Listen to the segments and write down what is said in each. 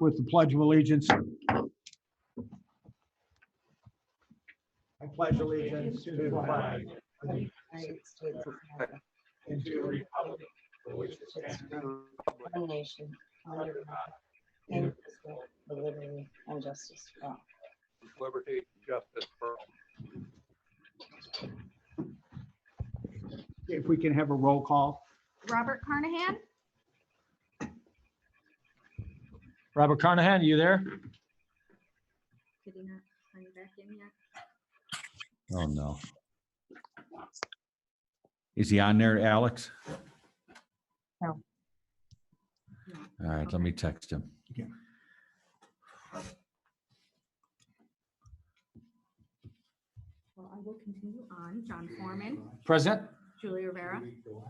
with the Pledge of Allegiance. I pledge allegiance to the flag of the United States of America, and to the republic for which it stands, one nation, under God, indivisible, with liberty and justice for all. Liberty, justice for all. if we can have a roll call. Robert Carnahan, Robert Carnahan, are you there? did he not sign back in yet? Oh, no. Is he on there, Alex? No. All right, let me text him. Well, I will continue on. John Foreman, Present. Julie Rivera,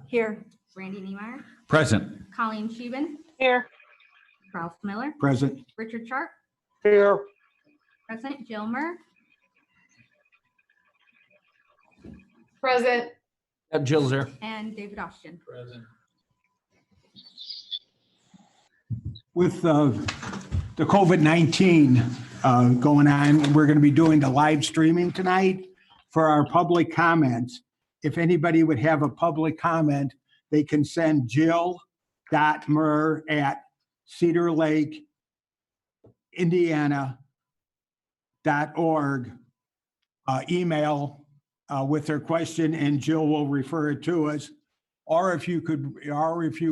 Here. Randy Niemeyer, Present. Colleen Scheeben, Here. Ralph Miller, Present. Richard Sharp, Here. President Jill Murr, Present. Yep, Jill's there. and David Austin. Present. With the COVID-19 going on, we're going to be doing the live streaming tonight for our public comments. If anybody would have a public comment, they can send Jill.Murr@Cedar Lake, Indiana.org email with their question, and Jill will refer it to us. Or if you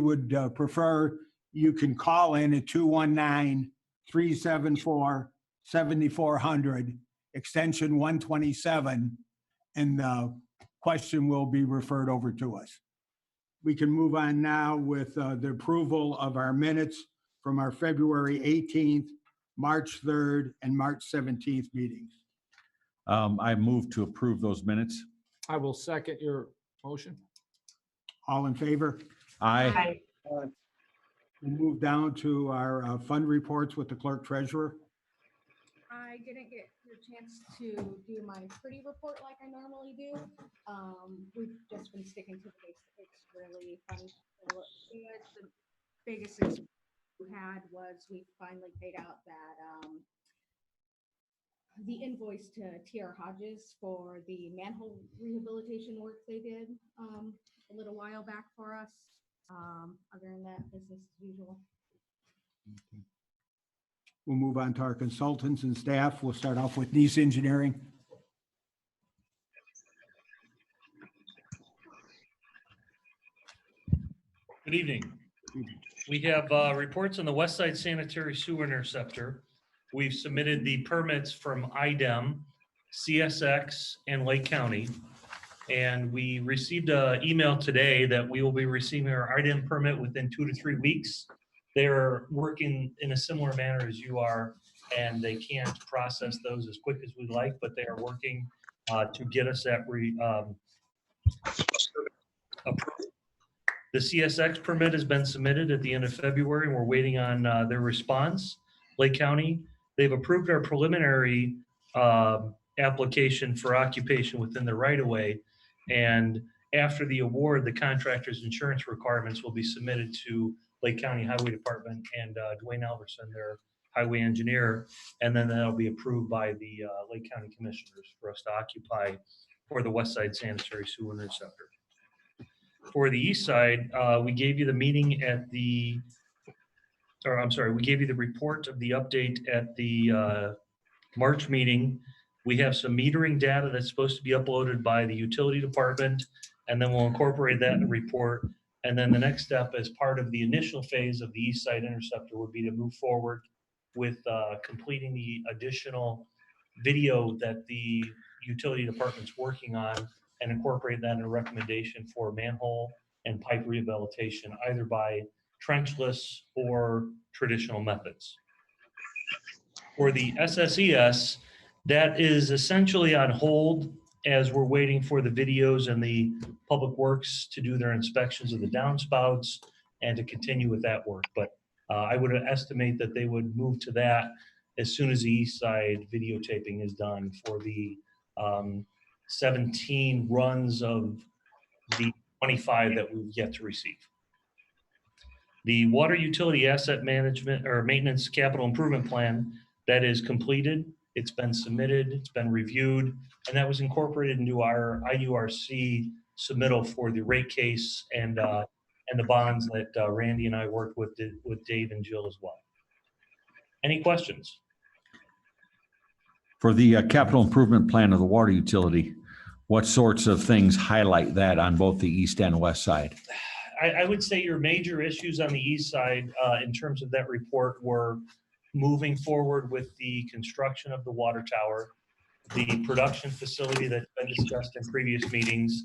would prefer, you can call in at 219-374-7400, extension 127, and the question will be referred over to us. We can move on now with the approval of our minutes from our February 18th, March 3rd, and March 17th meetings. I move to approve those minutes. I will second your motion. All in favor? Aye. We'll move down to our fund reports with the clerk treasurer. I didn't get the chance to do my pretty report like I normally do. We've just been sticking to the basics, really. The biggest issue we had was we finally paid out that the invoice to TR Hodges for the manhole rehabilitation work they did a little while back for us. Other than that, business as usual. We'll move on to our consultants and staff. We'll start off with Nice Engineering. Good evening. We have reports on the West Side Sanitary Sewer Interceptor. We've submitted the permits from IDEM, CSX, and Lake County. And we received an email today that we will be receiving our IDEM permit within 2 to 3 weeks. They're working in a similar manner as you are, and they can't process those as quick as we'd like, but they are working to get us that approved. The CSX permit has been submitted at the end of February, and we're waiting on their response. Lake County, they've approved our preliminary application for occupation within the right-of-way. And after the award, the contractor's insurance requirements will be submitted to Lake County Highway Department and Dwayne Alverson, their highway engineer. And then that'll be approved by the Lake County Commissioners for us to occupy for the West Side Sanitary Sewer Interceptor. For the east side, we gave you the meeting at we gave you the report of the update at the March meeting. We have some metering data that's supposed to be uploaded by the utility department, and then we'll incorporate that in the report. And then the next step as part of the initial phase of the east side interceptor would be to move forward with completing the additional video that the utility department's working on and incorporate that in a recommendation for manhole and pipe rehabilitation, either by trenchless or traditional methods. For the SSES, that is essentially on hold as we're waiting for the videos and the public works to do their inspections of the downspouts and to continue with that work. But I would estimate that they would move to that as soon as the east side videotaping is done for the 17 runs of the 25 that we've yet to receive. The water utility asset management or maintenance capital improvement plan that is completed, it's been submitted, it's been reviewed, and that was incorporated into our IURC submittal for the rate case and the bonds that Randy and I worked with Dave and Jill as well. Any questions? For the capital improvement plan of the water utility, what sorts of things highlight that on both the east and west side? I would say your major issues on the east side in terms of that report were moving forward with the construction of the water tower, the production facility that's been discussed in previous meetings,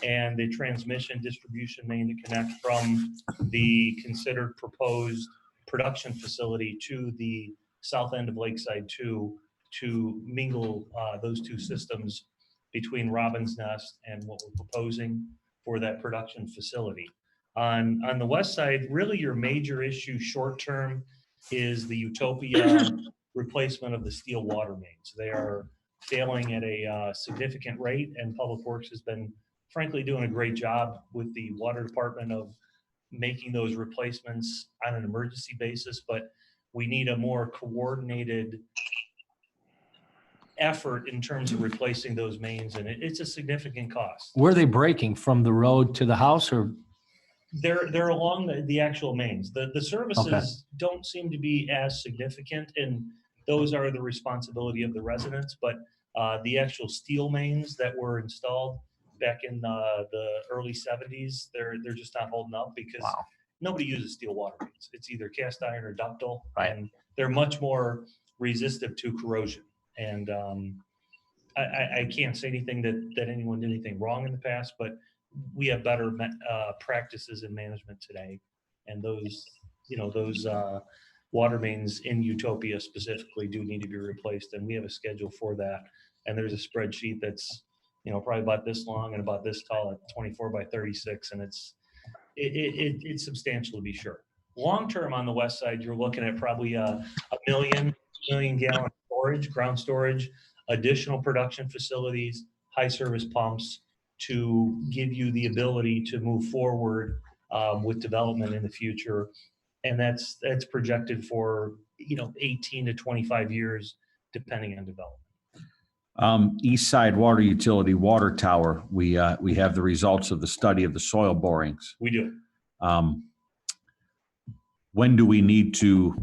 and the transmission distribution main to connect from the considered proposed production facility to the south end of Lakeside 2 to mingle those two systems between Robin's Nest and what we're proposing for that production facility. On the west side, really your major issue short-term is the Utopia replacement of the steel water mains. They are failing at a significant rate, and Public Works has been frankly doing a great job with the water department of making those replacements on an emergency basis, but we need a more coordinated effort in terms of replacing those mains, and it's a significant cost. Were they breaking from the road to the house or? They're along the actual mains. The services don't seem to be as significant, and those are the responsibility of the residents, but the actual steel mains that were installed back in the early 70s, they're just not holding up because nobody uses steel water mains. It's either cast iron or ductile, and they're much more resistive to corrosion. And I can't say anything that anyone did anything wrong in the past, but we have better practices in management today. And those water mains in Utopia specifically do need to be replaced, and we have a schedule for that. And there's a spreadsheet that's probably about this long and about this tall at 24 by 36, and it's substantial to be sure. Long term on the west side, you're looking at probably a million gallon storage, ground storage, additional production facilities, high service pumps to give you the ability to move forward with development in the future. And that's projected for 18 to 25 years, depending on development. East side water utility water tower, we have the results of the study of the soil borings. We do. When do we need to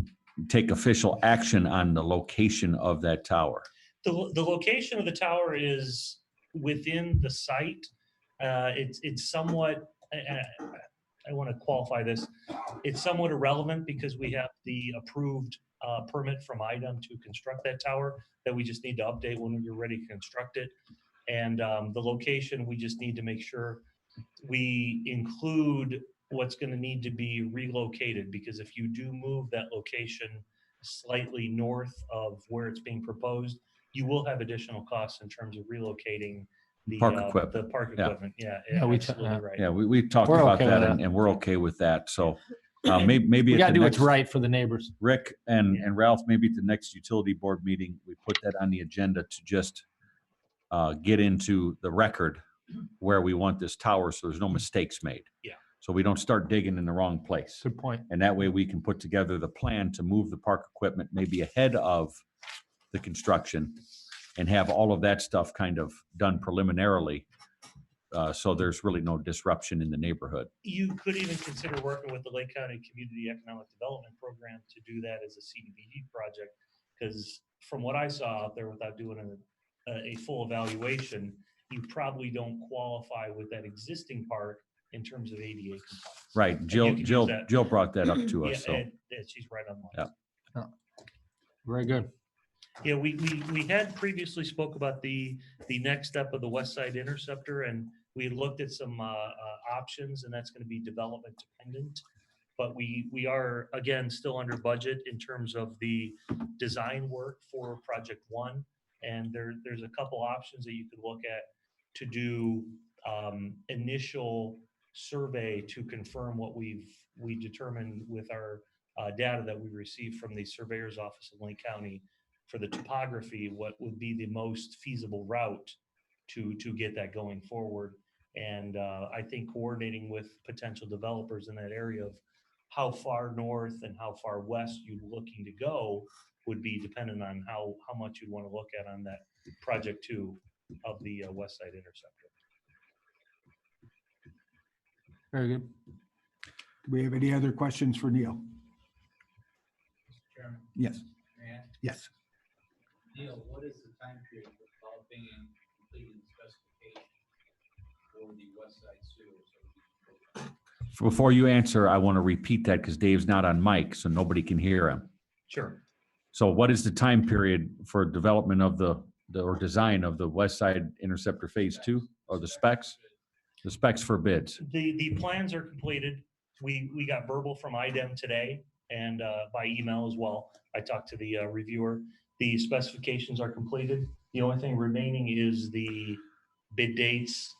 take official action on the location of that tower? The location of the tower is within the site. It's somewhat, I want to qualify this, it's somewhat irrelevant because we have the approved permit from IDEM to construct that tower that we just need to update when we're ready to construct it. And the location, we just need to make sure we include what's going to need to be relocated, because if you do move that location slightly north of where it's being proposed, you will have additional costs in terms of relocating the Park equipment. The park Yeah. equipment. Yeah, we absolutely right. Yeah, we talked We're about okay with that, that. and we're okay with that. So maybe We at gotta the do what's next- right for the neighbors. Rick and Ralph, maybe at the next utility board meeting, we put that on the agenda to just get into the record where we want this tower, so there's no mistakes made. Yeah. So we don't start digging in the wrong place. Good point. And that way we can put together the plan to move the park equipment maybe ahead of the construction and have all of that stuff kind of done preliminarily. So there's really no disruption in the neighborhood. You could even consider working with the Lake County Community Economic Development Program to do that as a CDBG project, because from what I saw out there, without doing a full evaluation, you probably don't qualify with that existing park in terms of ADA compliance. Right. you Jill, can use Jill, that. Jill brought that up to Yeah, us. So and she's right on line. Yeah. Very good. Yeah, we had previously spoke about the next step of the West Side Interceptor, and we looked at some options, and that's going to be development dependent. But we are, again, still under budget in terms of the design work for Project One. And there's a couple options that you could look at to do initial survey to confirm what we determined with our data that we received from the surveyor's office in Lake County for the topography, what would be the most feasible route to get that going forward. And I think coordinating with potential developers in that area of how far north and how far west you're looking to go would be dependent on how much you want to look at on that project 2 of the West Side Interceptor. Very good. Do we have any other questions for Neil? Chairman, Yes, may I ask? yes. Neil, what is the time period for developing and completing specification for the West Side sewer? Before you answer, I want to repeat that because Dave's not on mic, so nobody can hear him. Sure. So what is the time period for development of or design of the West Side Interceptor Phase 2 or the specs? The specs for bids. The plans are completed. We got verbal from IDEM today and by email as well. I talked to the reviewer. The specifications are completed. The only thing remaining is the bid dates,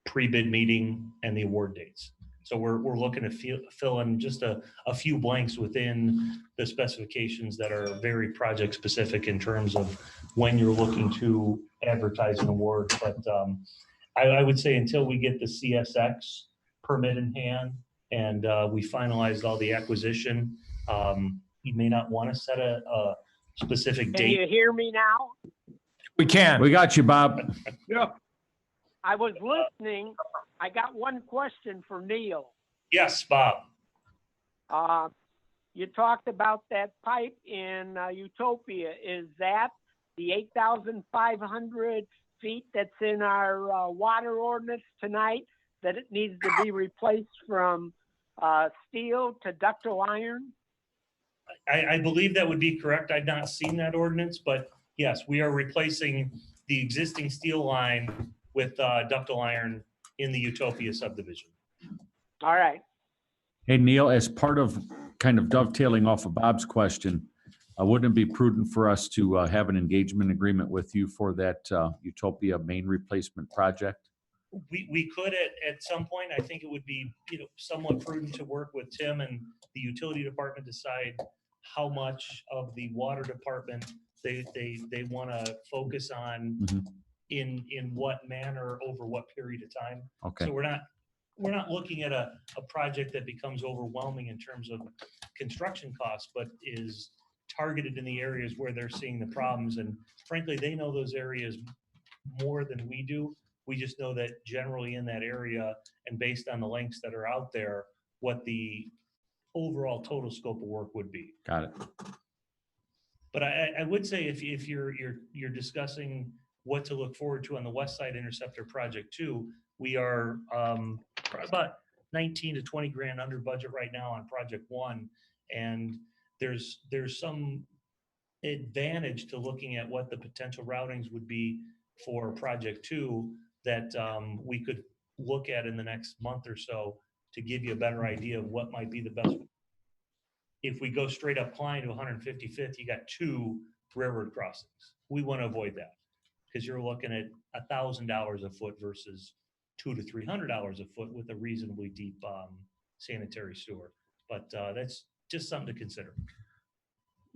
pre-bid meeting, and the award dates. So we're looking to fill in just a few blanks within the specifications that are very project specific in terms of when you're looking to advertise an award. But I would say until we get the CSX permit in hand and we finalized all the acquisition, you may not want to set a specific Can you date. hear me now? We can. We got you, Bob. I was listening. I got one question for Neil. Yes, Bob. You talked about that pipe in Utopia. Is that the 8,500 feet that's in our water ordinance tonight, that it needs to be replaced from steel to ductile iron? I believe that would be correct. I've not seen that ordinance, but yes, we are replacing the existing steel line with ductile iron in the Utopia subdivision. All right. Hey, Neil, as part of kind of dovetailing off of Bob's question, wouldn't it be prudent for us to have an engagement agreement with you for that Utopia main replacement project? We could at some point. I think it would be, somewhat prudent to work with Tim and the utility department, decide how much of the water department they want to focus on Mhm. in what manner over what period of time. Okay, So we're not looking at a project that becomes overwhelming in terms of construction costs, but is targeted in the areas where they're seeing the problems. And frankly, they know those areas more than we do. We just know that generally in that area and based on the links that are out there, what the overall total scope of work would be. got it. But I would say if you're discussing what to look forward to on the West Side Interceptor Project 2, we are probably about 19 to 20 grand under budget right now on Project 1, and there's some advantage to looking at what the potential routings would be for Project 2 that we could look at in the next month or so to give you a better idea of what might be the best. If we go straight up Klein to 155th, you got 2 railroad crossings. We want to avoid that because you're looking at $1,000 a foot versus $200 to $300 a foot with a reasonably deep sanitary sewer. But that's just something to consider.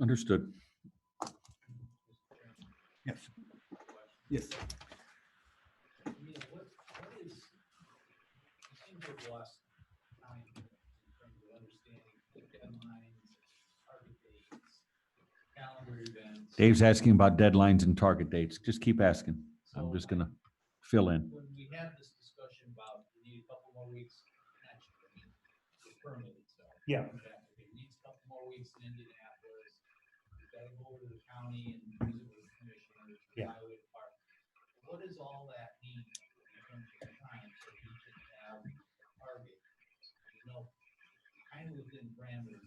Understood. Yes. Yes. Neil, what is, it seems like the last time in terms of understanding the deadlines, target dates, calendar events. Dave's asking about deadlines and target dates. Just keep asking. I'm just gonna fill in. When we had this discussion about we need a couple more weeks, actually, the permit itself. Yeah. It needs a couple more weeks in Indianapolis. We've got to go over to the county and visit with the commissioners, the Yeah. highway department. What does all that mean in terms of time so we can have a target, kind of within parameters?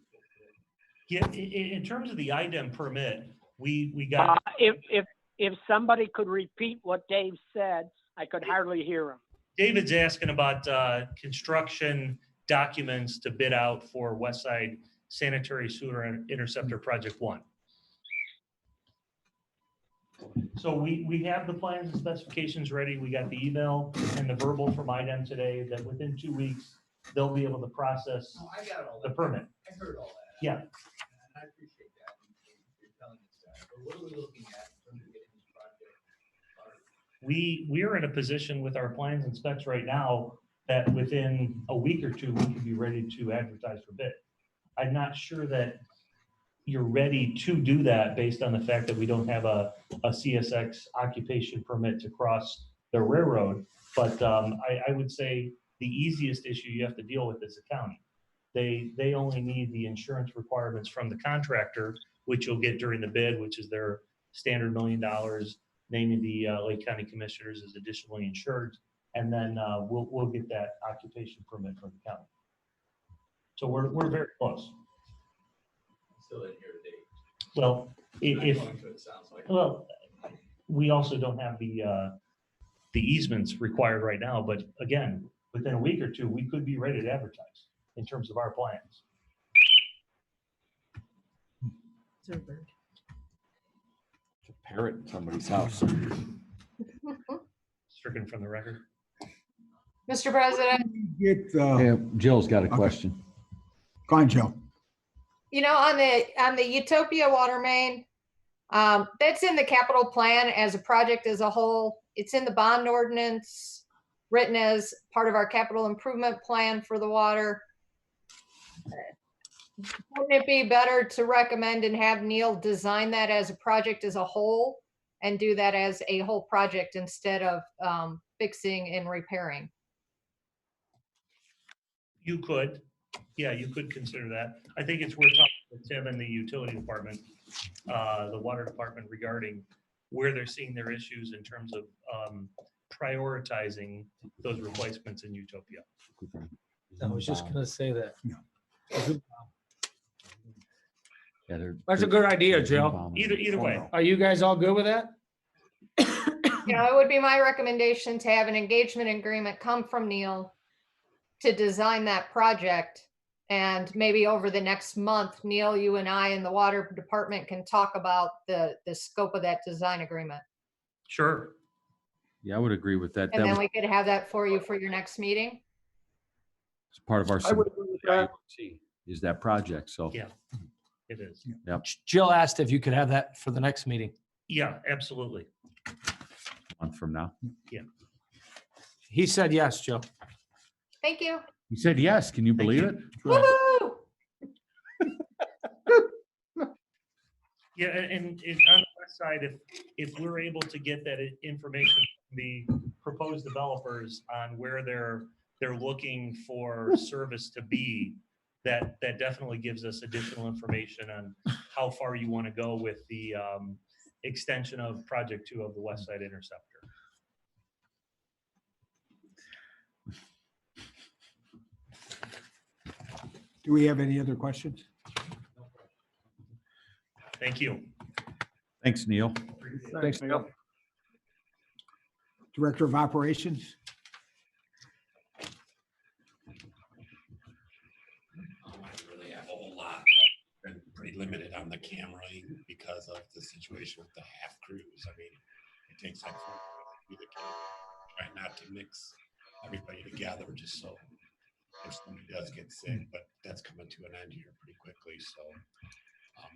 Yeah, in terms of the IDEM permit, we got. If somebody could repeat what Dave said, I could hardly hear him. David's asking about construction documents to bid out for West Side Sanitary Sewer Interceptor Project 1. So we have the plans and specifications ready. We got the email and the verbal from IDEM today that within 2 weeks, they'll be able to process No, I got all the that. permit. I heard all that. Yeah. And I appreciate that. You're telling us that. But what are we looking at in terms of getting this project started? We are in a position with our plans and specs right now that within a week or 2, we could be ready to advertise for bid. I'm not sure that you're ready to do that based on the fact that we don't have a CSX occupation permit to cross the railroad. But I would say the easiest issue you have to deal with is the county. They only need the insurance requirements from the contractor, which you'll get during the bid, which is their standard $1 million, naming the Lake County Commissioners as additionally insured. And then we'll get that occupation permit from the county. So we're very close. Still in here today. Well, if, Not going to, it sounds like. well, we also don't have the easements required right now, but again, within a week or two, we could be ready to advertise in terms of our plans. Parrot in somebody's house. Stricken from the record. Mr. President, Get, Hey, Jill's got a question. go on, Jill. you know, on the Utopia water main, that's in the capital plan as a project as a whole. It's in the bond ordinance, written as part of our capital improvement plan for the water. Wouldn't it be better to recommend and have Neil design that as a project as a whole and do that as a whole project instead of fixing and repairing? You could, yeah, you could consider that. I think it's worth talking with Tim and the utility department, the water department regarding where they're seeing their issues in terms of prioritizing those replacements in Utopia. I was just gonna say that. Yeah, That's a good idea, Jill. Either way, Oh, Are you guys all good with that? You know, it would be my recommendation to have an engagement agreement come from Neil to design that project. And maybe over the next month, Neil, you and I and the water department can talk about the scope of that design agreement. sure. Yeah, I would agree with that. And That then was we could have that for you for your next meeting. part of our I would agree with that. CIUC is that project, so. Yeah, it is. Jill asked if you could have that for the next meeting. Yeah, absolutely. A month from now. He said yes, Jill. Thank you. He said yes. Can you believe it? Woo-hoo! Yeah, and on the west side, if we're able to get that information from the proposed developers on where they're looking for service to be, that definitely gives us additional information on how far you want to go with the extension of Project 2 of the West Side Interceptor. Do we have any other questions? Thank you. Thanks, Neil. Thanks, Jill. Director of Operations? I don't really have a whole lot. Been pretty limited on the cameraing because of the situation with the half crews. I mean, it takes like 4 hours to do the camera. Try not to mix everybody together just so if somebody does get sick, but that's coming to an end here pretty quickly. So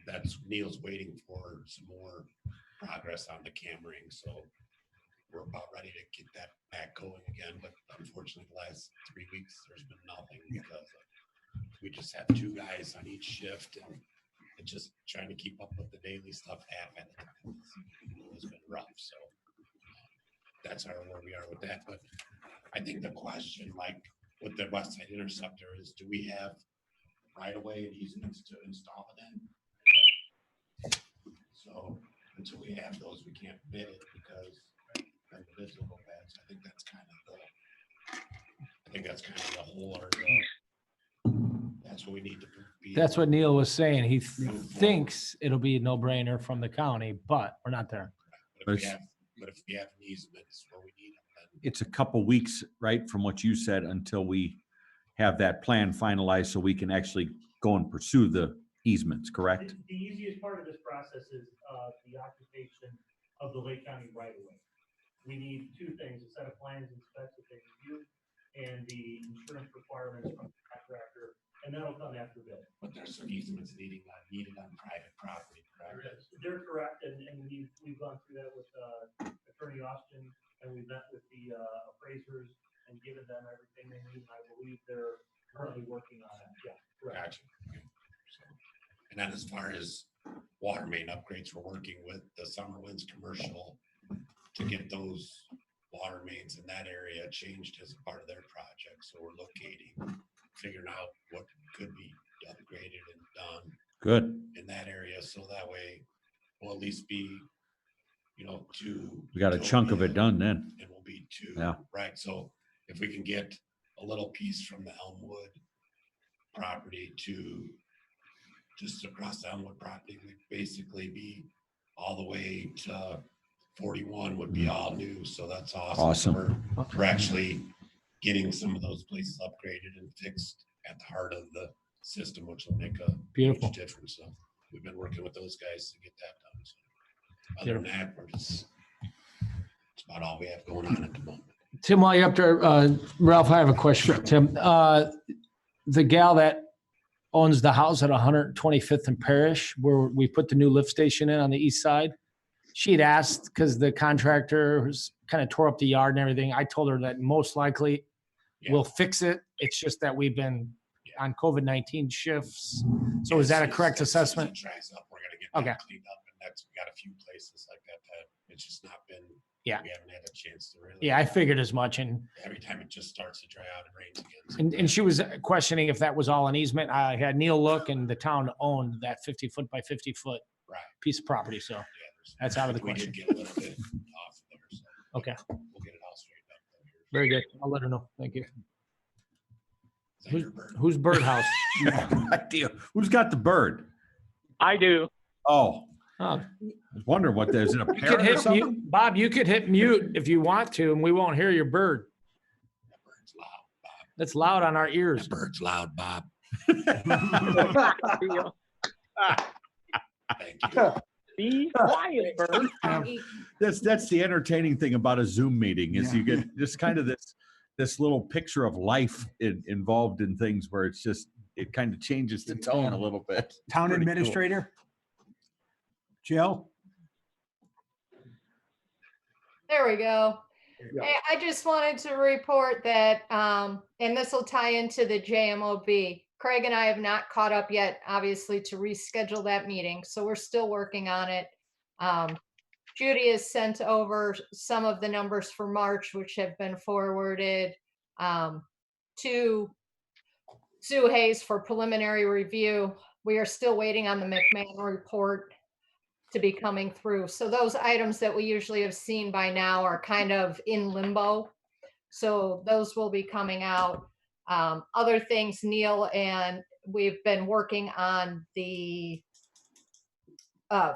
that's Neil's waiting for some more progress on the cameraing. So we're about ready to get that back going again. But unfortunately, the last 3 weeks, there's been nothing because we just have 2 guys on each shift and it's just trying to keep up with the daily stuff happening. It's been rough. So that's where we are with that. But I think the question, like with the West Side Interceptor, is do we have right away and easements to install it in? So until we have those, we can't bid it because then the bids will go bad. So I think that's kind of the whole, or that's what we need to be. That's what Neil was saying. He thinks it'll be a no-brainer from the county, but we're not there. But if we have an easement, it's where we need them. Then It's a couple weeks, right, from what you said, until we have that plan finalized so we can actually go and pursue the easements, correct? The easiest part of this process is the occupation of the Lake County right of way. We need 2 things: a set of plans and specs that they review, and the insurance requirements from the contractor, and that'll come after bid. but there's some easements needed on private property, correct? They're correct, and we've gone through that with Attorney Austin, and we've met with the appraisers and given them everything they need. I believe they're currently working on it. Yeah, correct. Gotcha. And then as far as water main upgrades, we're working with the Summer Winds Commercial to get those water mains in that area changed as a part of their project. So we're locating, figuring out what could be upgraded and done Good. in that area. So that way we'll at least be, to. We got a chunk of it done then. It will be two, Yeah. right? So if we can get a little piece from the Elmwood property to just across the Elmwood property, we'd basically be all the way to 41 would be all new. So that's awesome. Awesome. We're actually getting some of those places upgraded and fixed at the heart of the system, which will make a Beautiful. huge difference. So we've been working with those guys to get that done. So other than that, we're just, it's about all we have going on at the moment. Tim, while you're up there, Ralph, I have a question for Tim. The gal that owns the house at 125th and Parish, where we put the new lift station in on the east side, she had asked, because the contractor was kind of tore up the yard and everything. I told her that most likely we'll fix it. It's just that we've been on COVID-19 shifts. So is that a correct assessment? As soon as it dries up, we're gonna get Okay. that cleaned up, and we got a few places like that it's just not been. Yeah. We haven't had a chance to really. Yeah, I figured as much. And Every time it just starts to dry out, it rains again. And she was questioning if that was all an easement. I had Neil look, and the town owned that 50-foot by 50-foot Right. piece of property. So Yeah, that's out of the we did question. get a little bit off there, so. Okay. We'll get it all straightened up. though here. Very good. I'll let her know. Thank you. Is that your bird? Who's Birdhouse? No idea. Who's got the bird? I do. Oh, Oh, I was wondering what that is. It a you could parrot or hit something? mute, Bob. You could hit mute if you want to, and we won't hear your bird. That bird's loud, Bob. That's loud on our ears. That bird's loud, Bob. Thank you. Be quiet, bird. That's the entertaining thing about a Zoom meeting is Yeah. you get just kind of this little picture of life involved in things where it's just, it kind of changes the tone a little bit. Town Pretty cool. administrator? Jill? There we go. Hey, I just wanted to report that, and this will tie into the JMOB. Craig and I have not caught up yet, obviously, to reschedule that meeting, so we're still working on it. Judy has sent over some of the numbers for March, which have been forwarded to Sue Hayes for preliminary review. We are still waiting on the McMahon report to be coming through. So those items that we usually have seen by now are kind of in limbo. So those will be coming out. Other things, Neil, and we've been working on the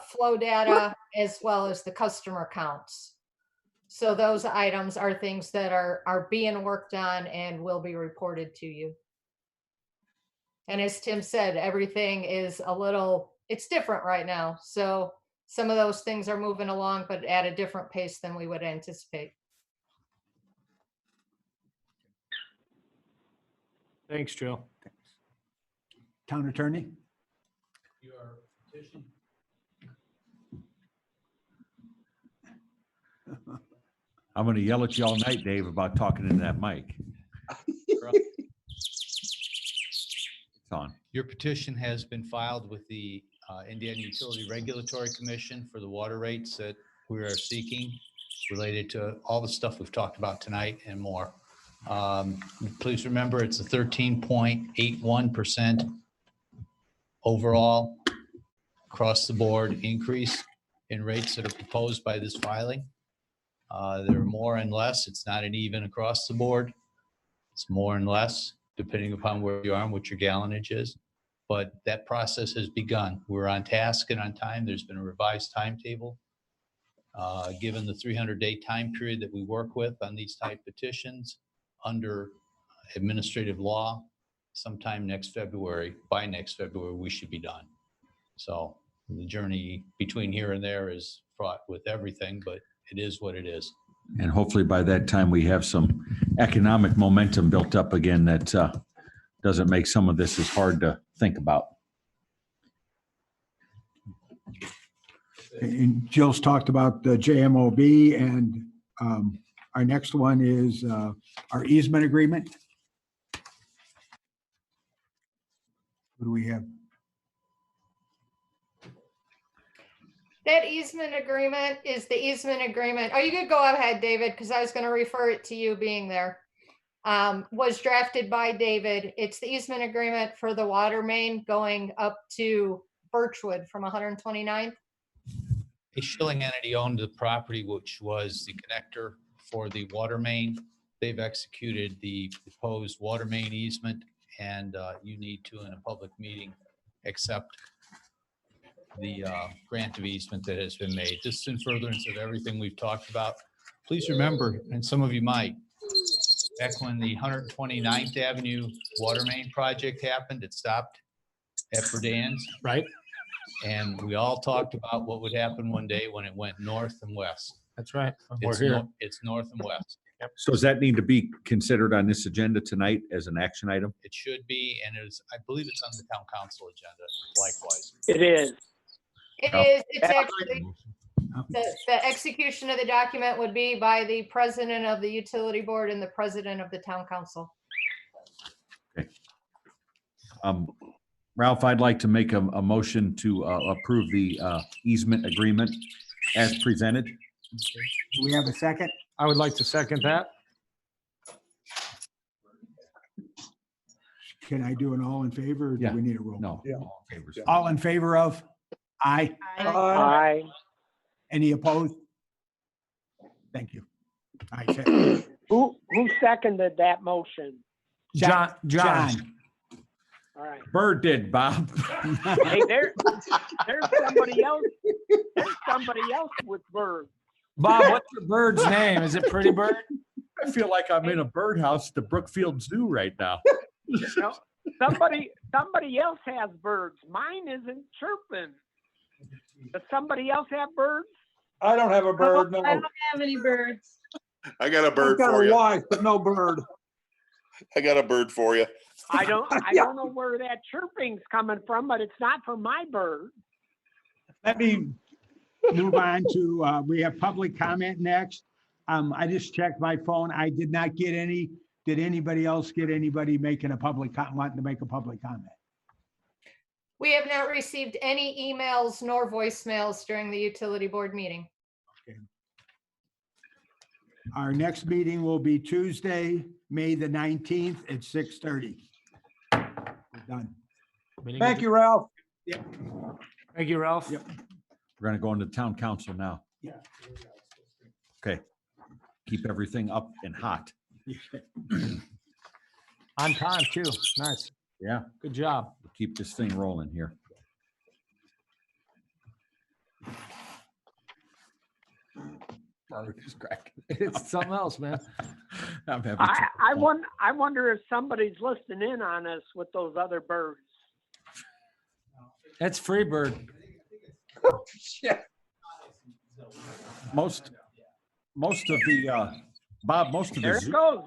flow data as well as the customer counts. So those items are things that are being worked on and will be reported to you. And as Tim said, everything is it's different right now. So some of those things are moving along, but at a different pace than we would anticipate. Thanks, Joe. Town attorney? Your petition. I'm going to yell at you all night, Dave, about talking into that mic. It's on. Your petition has been filed with the Indiana Utility Regulatory Commission for the water rates that we are seeking related to all the stuff we've talked about tonight and more. Please remember, it's a 13.81% overall across the board increase in rates that are proposed by this filing. There are more and less. It's not an even across the board. It's more and less depending upon where you are and what your gallonage is. But that process has begun. We're on task and on time. There's been a revised timetable. Given the 300-day time period that we work with on these type petitions under administrative law, sometime next February, by next February, we should be done. So the journey between here and there is fraught with everything, but it is what it is. And hopefully by that time, we have some economic momentum built up again that doesn't make some of this as hard to think about. And Jill's talked about the JMOB, and our next one is our easement agreement. What do we have? That easement agreement is the easement agreement. Oh, you could go ahead, David, because I was going to refer it to you being there. Was drafted by David. It's the easement agreement for the water main going up to Birchwood from 129th. A Schilling entity owned the property, which was the connector for the water main. They've executed the proposed water main easement, and you need to, in a public meeting, accept the grant of easement that has been made. This is in furtherance of everything we've talked about. Please remember, and some of you might, back when the 129th Avenue water main project happened, it stopped at Burdan's. Right? And we all talked about what would happen one day when it went north and west. That's right. We're It's, here. it's north and west. So does that need to be considered on this agenda tonight as an action item? It should be, and it is, I believe it's on the town council agenda likewise. It is. It Oh. is, it's actually, the execution of the document would be by the president of the utility board and the president of the town council. Ralph, I'd like to make a motion to approve the easement agreement as presented. Do we have a second? I would like to second that. Can I do an all in favor? Or do Yeah. we need a roll? No. call? all in favor. All in favor of? Aye. Aye. Any opposed? Thank you. I said, Who seconded that motion? John. All right. Bird did, Bob. Hey, there's somebody else. There's somebody else with birds. Bob, what's your bird's name? Is it Pretty Bird? I feel like I'm in a birdhouse at the Brookfield Zoo right now. No, somebody else has birds. Mine isn't chirping. Does somebody else have birds? I don't have a bird, no. I don't have any birds. I got a I've bird got for a you. wife, but no bird. I got a bird for you. I don't know where that chirping's coming from, but it's not from my bird. let me move on to, we have public comment next. I just checked my phone. I did not get any. Did anybody else get anybody making a wanting to make a public comment? We have not received any emails nor voicemails during the utility board meeting. Our next meeting will be Tuesday, May the 19th at 6:30. We're done. Thank you, Ralph. Thank you, Ralph. Yep. We're gonna go into town council now. Yeah. Okay. Keep everything up and hot. On time too. Nice. Yeah, Good job. keep this thing rolling here. It's something else, man. I'm having I wonder if somebody's listening in on us with those other birds. That's Free Bird. most of the Bob, most of There the it Zoom goes.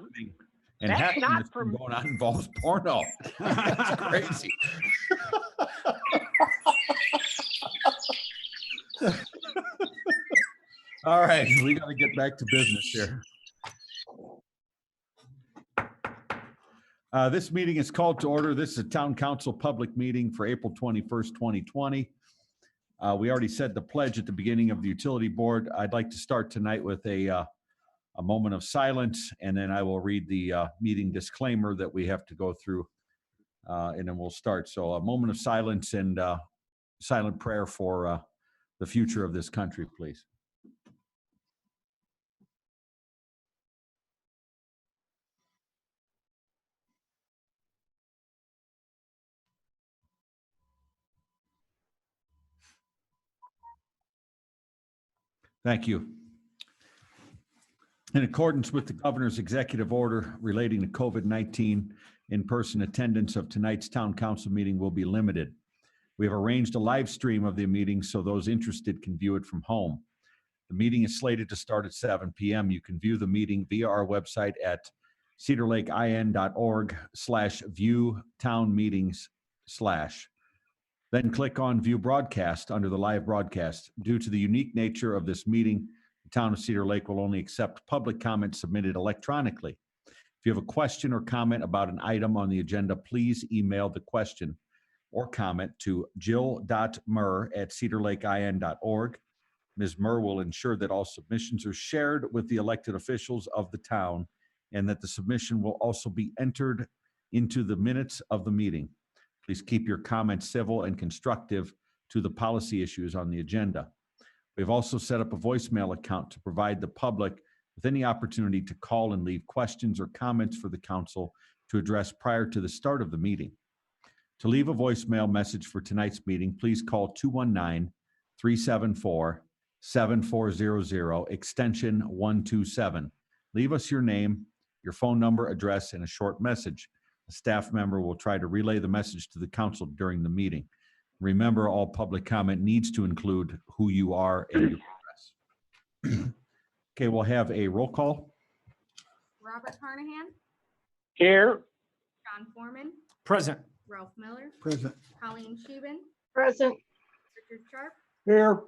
and That's hacking not that's been from- going on involves porno. That's crazy. All right, we got to get back to business here. This meeting is called to order. This is a town council public meeting for April 21st, 2020. We already said the pledge at the beginning of the utility board. I'd like to start tonight with a moment of silence, and then I will read the meeting disclaimer that we have to go through, and then we'll start. So a moment of silence and silent prayer for the future of this country, please. Thank you. In accordance with the governor's executive order relating to COVID-19, in-person attendance of tonight's town council meeting will be limited. We have arranged a live stream of the meeting so those interested can view it from home. The meeting is slated to start at 7 p.m. You can view the meeting via our website at cedarlakein.org/view-town-meetings/. Then click on View Broadcast under the live broadcast. Due to the unique nature of this meeting, the town of Cedar Lake will only accept public comments submitted electronically. If you have a question or comment about an item on the agenda, please email the question or comment to jill.murr@cedarlakein.org. Ms. Murr will ensure that all submissions are shared with the elected officials of the town and that the submission will also be entered into the minutes of the meeting. Please keep your comments civil and constructive to the policy issues on the agenda. We've also set up a voicemail account to provide the public with any opportunity to call and leave questions or comments for the council to address prior to the start of the meeting. To leave a voicemail message for tonight's meeting, please call 219-374-7400, extension 127. Leave us your name, your phone number, address, and a short message. A staff member will try to relay the message to the council during the meeting. Remember, all public comment needs to include who you are and your address. Okay, we'll have a roll call. Robert Carnahan, Here. John Foreman, Present. Ralph Miller, Present. Colleen Scheeben, Present. Richard Sharp, Here.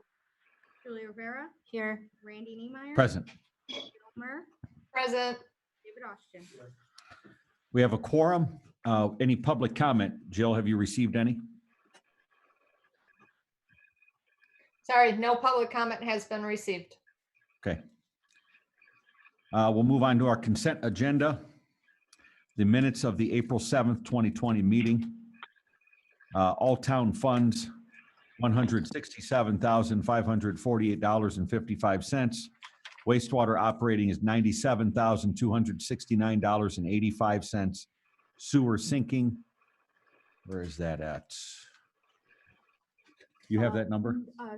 Julia Rivera, Here. Randy Niemeyer. Present. Jill Murr, Present. David Austin. We have a quorum. Any public comment? Jill, have you received any? Sorry, no public comment has been received. Okay. We'll move on to our consent agenda. The minutes of the April 7th, 2020 meeting. All town funds, $167,548.55. Wastewater operating is $97,269.85. Sewer sinking, where is that at? You have that number?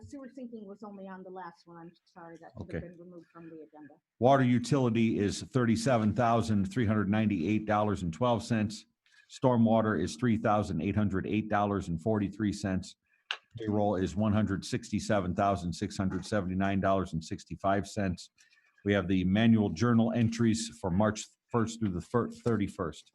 Sewer sinking was only on the last one. I'm sorry, that should Okay. have been removed from the agenda. Water utility is $37,398.12. Stormwater is $3,808.43. Payroll is $167,679.65. We have the manual journal entries for March 1st through the 31st.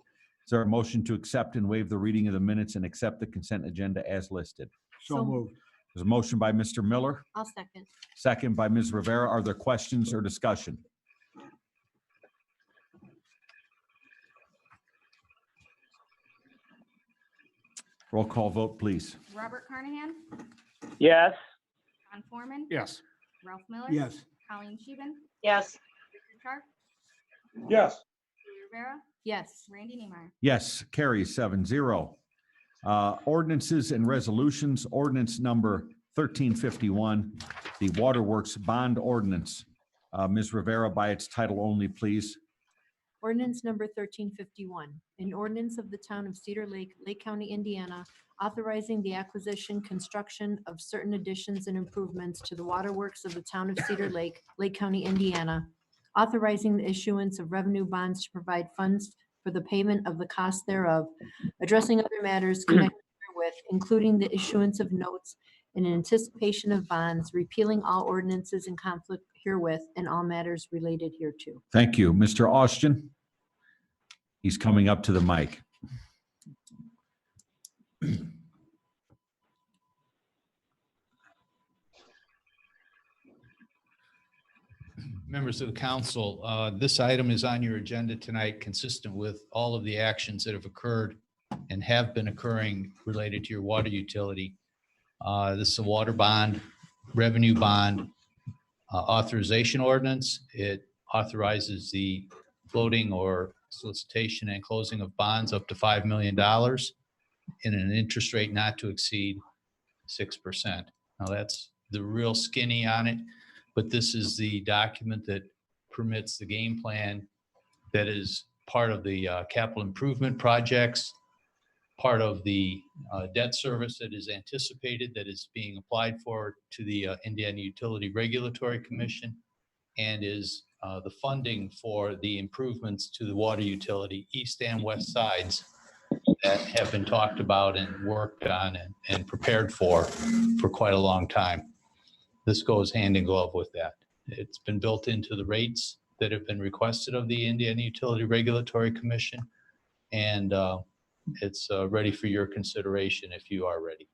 Is there a motion to accept and waive the reading of the minutes and accept the consent agenda as listed? So moved. There's a motion by Mr. Miller, I'll second. second by Ms. Rivera. Are there questions or discussion? Roll call vote, please. Robert Carnahan, Yes. John Foreman, Yes. Ralph Miller. Yes. Colleen Scheeben, Yes. Richard Sharp, Yes. Julia Rivera, Yes. Randy Niemeyer. Yes, carries 7-0. Ordinances and resolutions, ordinance number 1351, the Waterworks Bond Ordinance. Ms. Rivera, by its title only, please. Ordinance number 1351, an ordinance of the town of Cedar Lake, Lake County, Indiana, authorizing the acquisition, construction of certain additions and improvements to the waterworks of the town of Cedar Lake, Lake County, Indiana, authorizing the issuance of revenue bonds to provide funds for the payment of the cost thereof, addressing other matters connected therewith, including the issuance of notes in anticipation of bonds, repealing all ordinances in conflict herewith, and all matters related hereto. Thank you. Mr. Austin? He's coming up to the mic. Members of the council, this item is on your agenda tonight, consistent with all of the actions that have occurred and have been occurring related to your water utility. This is a water bond, revenue bond authorization ordinance. It authorizes the floating or solicitation and closing of bonds up to $5 million in an interest rate not to exceed 6%. Now that's the real skinny on it, but this is the document that permits the game plan that is part of the capital improvement projects, part of the debt service that is anticipated, that is being applied for to the Indiana Utility Regulatory Commission, and is the funding for the improvements to the water utility east and west sides that have been talked about and worked on and prepared for quite a long time. This goes hand in glove with that. It's been built into the rates that have been requested of the Indiana Utility Regulatory Commission, and it's ready for your consideration if you are ready.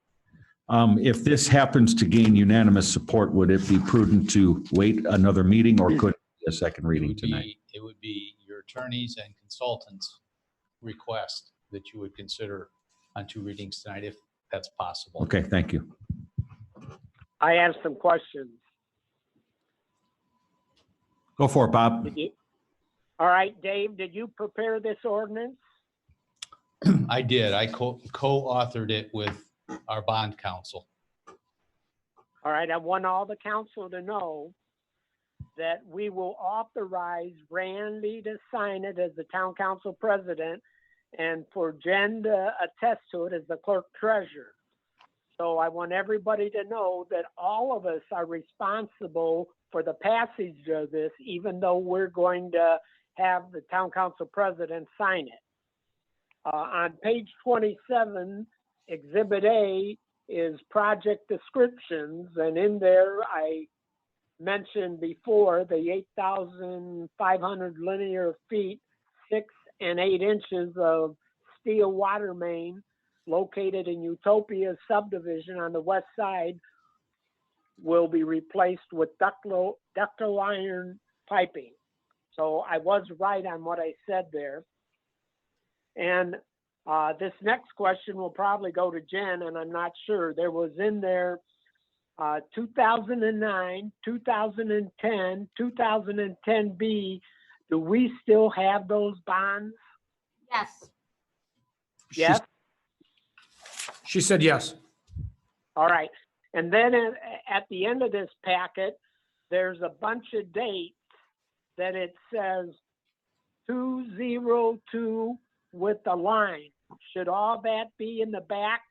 If this happens to gain unanimous support, would it be prudent to wait another meeting, or could it be a second reading tonight? It would be your attorneys and consultants' request that you would consider on 2 readings tonight. that's possible. Okay, thank you. I have some questions. Go for it, Bob. Did you? All right, Dave, did you prepare this ordinance? I did. I co-authored it with our bond counsel. All right, I want all the council to know that we will authorize Randy to sign it as the town council president and for Jen to attest to it as the clerk treasurer. So I want everybody to know that all of us are responsible for the passage of this, even though we're going to have the town council president sign it. On page 27, Exhibit A is project descriptions, and in there I mentioned before the 8,500 linear feet, 6 and 8 inches of steel water main located in Utopia subdivision on the west side will be replaced with ductile iron piping. So I was right on what I said there. And this next question will probably go to Jen, and I'm not sure. There was in there 2009, 2010, 2010B. Do we still have those bonds? Yes. Yes? She said yes. All right. And then at the end of this packet, there's a bunch of dates that it says 202 with the line. Should all that be in the back,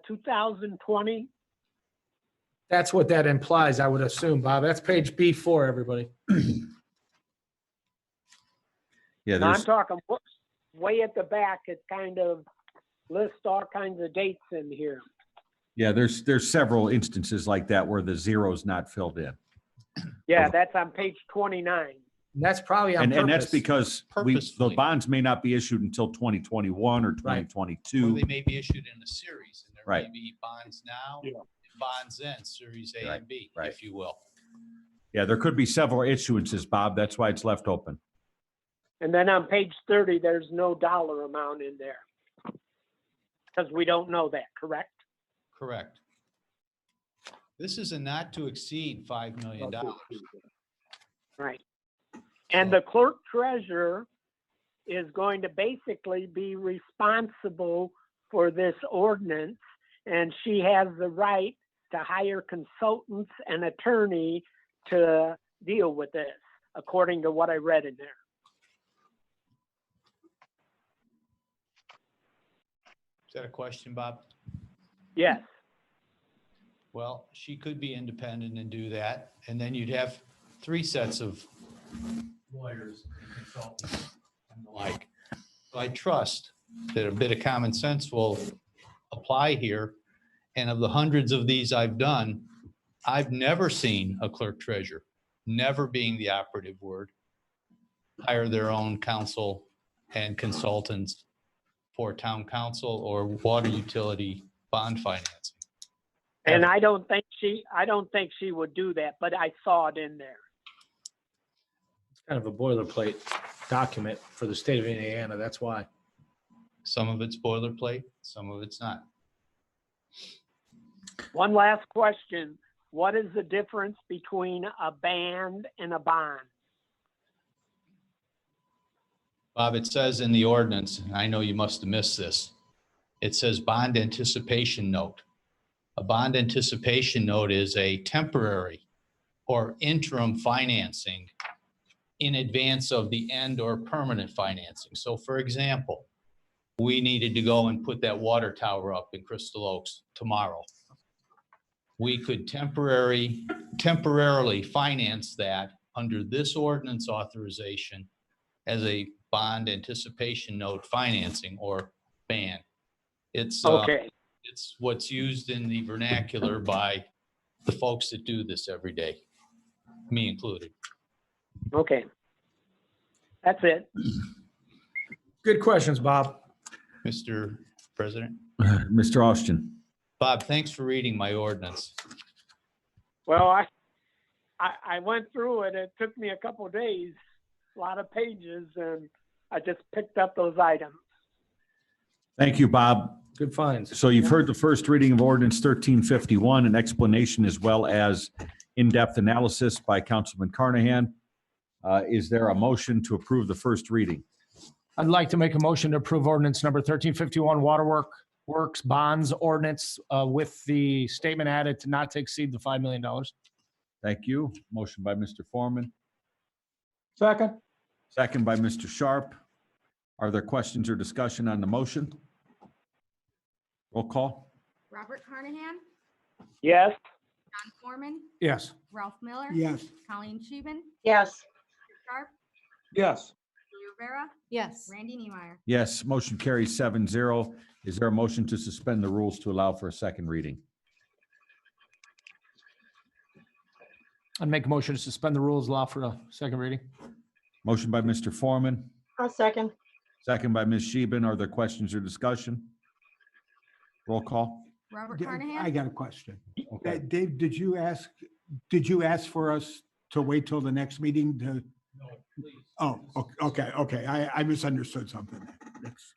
2020? That's what that implies, I would assume, Bob. That's page B4, everybody. Yeah, Now, I'm there's, talking way at the back, it kind of lists all kinds of dates in here. yeah, there's several instances like that where the zero's not filled in. Yeah, that's on page 29. And that's probably on And that's purpose. because the Purposefully. bonds may not be issued until 2021 or Right. Or 2022. they may be issued in a series, and there may Right. be bonds now, Yeah. and bonds then, Series A Right, and B, right. if you will. Yeah, there could be several issuances, Bob. That's why it's left open. And then on page 30, there's no dollar amount in there. Because we don't know that, correct? Correct. This is a not to exceed $5 million. Right. And the clerk treasurer is going to basically be responsible for this ordinance, and she has the right to hire consultants and attorney to deal with this, according to what I read in there. Is that a question, Bob? Yes. Well, she could be independent and do that, and then you'd have 3 sets of lawyers and consultants and the like. So I trust that a bit of common sense will apply here. And of the hundreds of these I've done, I've never seen a clerk treasurer, never being the operative word, hire their own counsel and consultants for town council or water utility bond financing. And I don't think she would do that, but I saw it in there. It's kind of a boilerplate document for the state of Indiana, that's why. Some of it's boilerplate, some of it's not. One last question. What is the difference between a band and a bond? Bob, it says in the ordinance, and I know you must have missed this, it says bond anticipation note. A bond anticipation note is a temporary or interim financing in advance of the end or permanent financing. So for example, we needed to go and put that water tower up in Crystal Oaks tomorrow. We could temporarily finance that under this ordinance authorization as a bond anticipation note financing or ban. It's Okay. it's what's used in the vernacular by the folks that do this every day, me included. Okay. That's it. Good questions, Bob. Mr. President. Mr. Austin. Bob, thanks for reading my ordinance. Well, I went through it. It took me a couple of days, a lot of pages, and I just picked up those items. Thank you, Bob. Good finds. So you've heard the first reading of ordinance 1351, an explanation as well as in-depth analysis by Councilman Carnahan. Is there a motion to approve the first reading? I'd like to make a motion to approve ordinance number 1351 Works Bonds Ordinance with the statement added to not to exceed the $5 million. Thank you. Motion by Mr. Foreman, Second. second by Mr. Sharp. Are there questions or discussion on the motion? Roll call. Robert Carnahan, Yes. John Foreman, Yes. Ralph Miller. Yes. Colleen Scheeben, yes, Richard Sharp, Yes. Julie Rivera, Yes. Randy Niemeyer. Yes, motion carries 7-0. Is there a motion to suspend the rules to allow for a second reading? I'd make a motion to suspend the rules, allow for a second reading. Motion by Mr. Foreman, I'll second, second by Ms. Scheeben. Are there questions or discussion? Roll call. Robert I Carnahan, got a question. Okay. Dave, did you ask for us to wait till the next meeting to? No, please. Oh, okay. I misunderstood something. That's-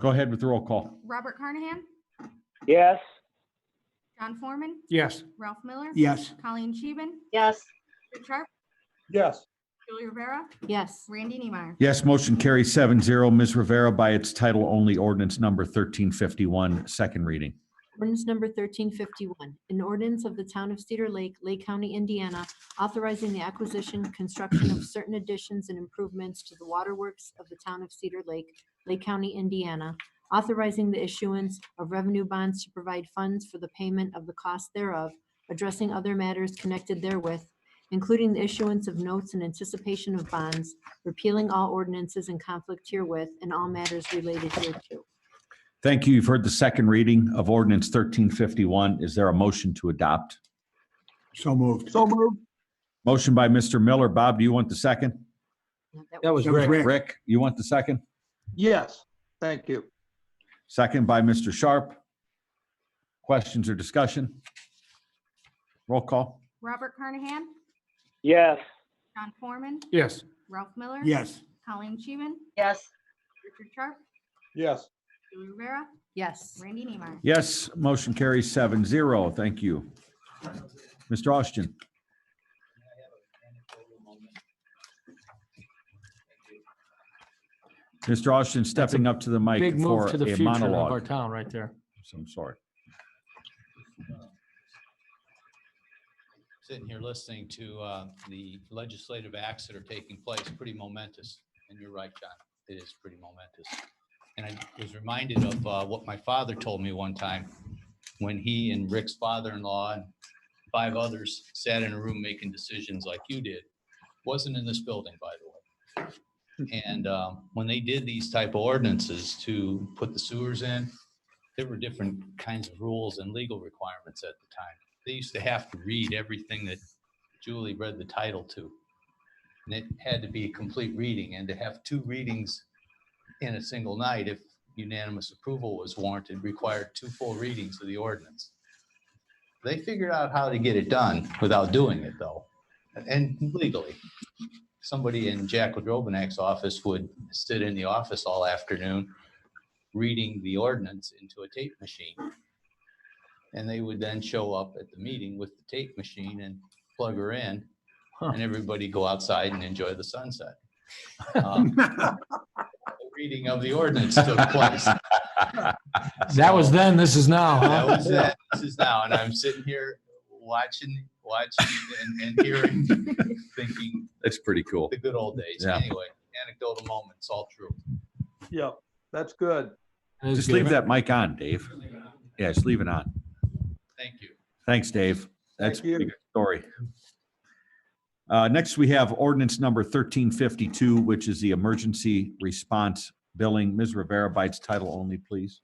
Go ahead with the roll call. Robert Carnahan, Yes. John Foreman, Yes. Ralph Miller. Yes, Colleen Scheeben, yes, Richard Sharp, Yes. Julie Rivera, Yes. Randy Niemeyer. Yes, motion carries 7-0. Ms. Rivera, by its title only, ordinance number 1351, second reading. Ordinance number 1351, an ordinance of the town of Cedar Lake, Lake County, Indiana, authorizing the acquisition, construction of certain additions and improvements to the waterworks of the town of Cedar Lake, Lake County, Indiana, authorizing the issuance of revenue bonds to provide funds for the payment of the cost thereof, addressing other matters connected therewith, including the issuance of notes in anticipation of bonds, repealing all ordinances in conflict herewith, and all matters related thereto. Thank you. You've heard the second reading of ordinance 1351. Is there a motion to adopt? so moved. So moved. Motion by Mr. Miller. Bob, do you want the second? That was That was great. Rick. Rick, you want the second? Yes. Thank you. Second by Mr. Sharp. Questions or discussion? Roll call. Robert Carnahan, Yes. John Foreman, Yes. Ralph Miller. Yes, Colleen Scheeben, yes, Richard Sharp, Yes. Julie Rivera, Yes. Randy Niemeyer. Yes, motion carries 7-0. Thank you. Mr. Austin. May I have an anecdotal moment? Thank you. Mr. Austin stepping up to the mic Big for move to the a future of our monologue. town right there. So I'm sorry. Sitting here listening to the legislative acts that are taking place, pretty momentous. And you're right, John, it is pretty momentous. And I was reminded of what my father told me one time when he and Rick's father-in-law and 5 others sat in a room making decisions like you did. Wasn't in this building, by the way. And when they did these type of ordinances to put the sewers in, there were different kinds of rules and legal requirements at the time. They used to have to read everything that Julie read the title to. And it had to be a complete reading, and to have 2 readings in a single night, if unanimous approval was warranted, required 2 full readings of the ordinance. They figured out how to get it done without doing it, though, and legally. Somebody in Jack Wodrobanak's office would sit in the office all afternoon reading the ordinance into a tape machine. And they would then show up at the meeting with the tape machine and plug her in, and everybody go outside and enjoy the sunset. The reading of the ordinance took place. That was then, this is now. That huh? was that. This is now, and I'm sitting here watching and hearing, thinking That's pretty cool. the good old days. Yeah. Anyway, anecdotal moments, all true. Yeah, that's good. That is Just good. leave that mic on, Dave. Yeah, just leave it on. Thank you. Thanks, Dave. That's a Thank you. pretty good story. Next, we have ordinance number 1352, which is the emergency response billing. Ms. Rivera, by its title only, please.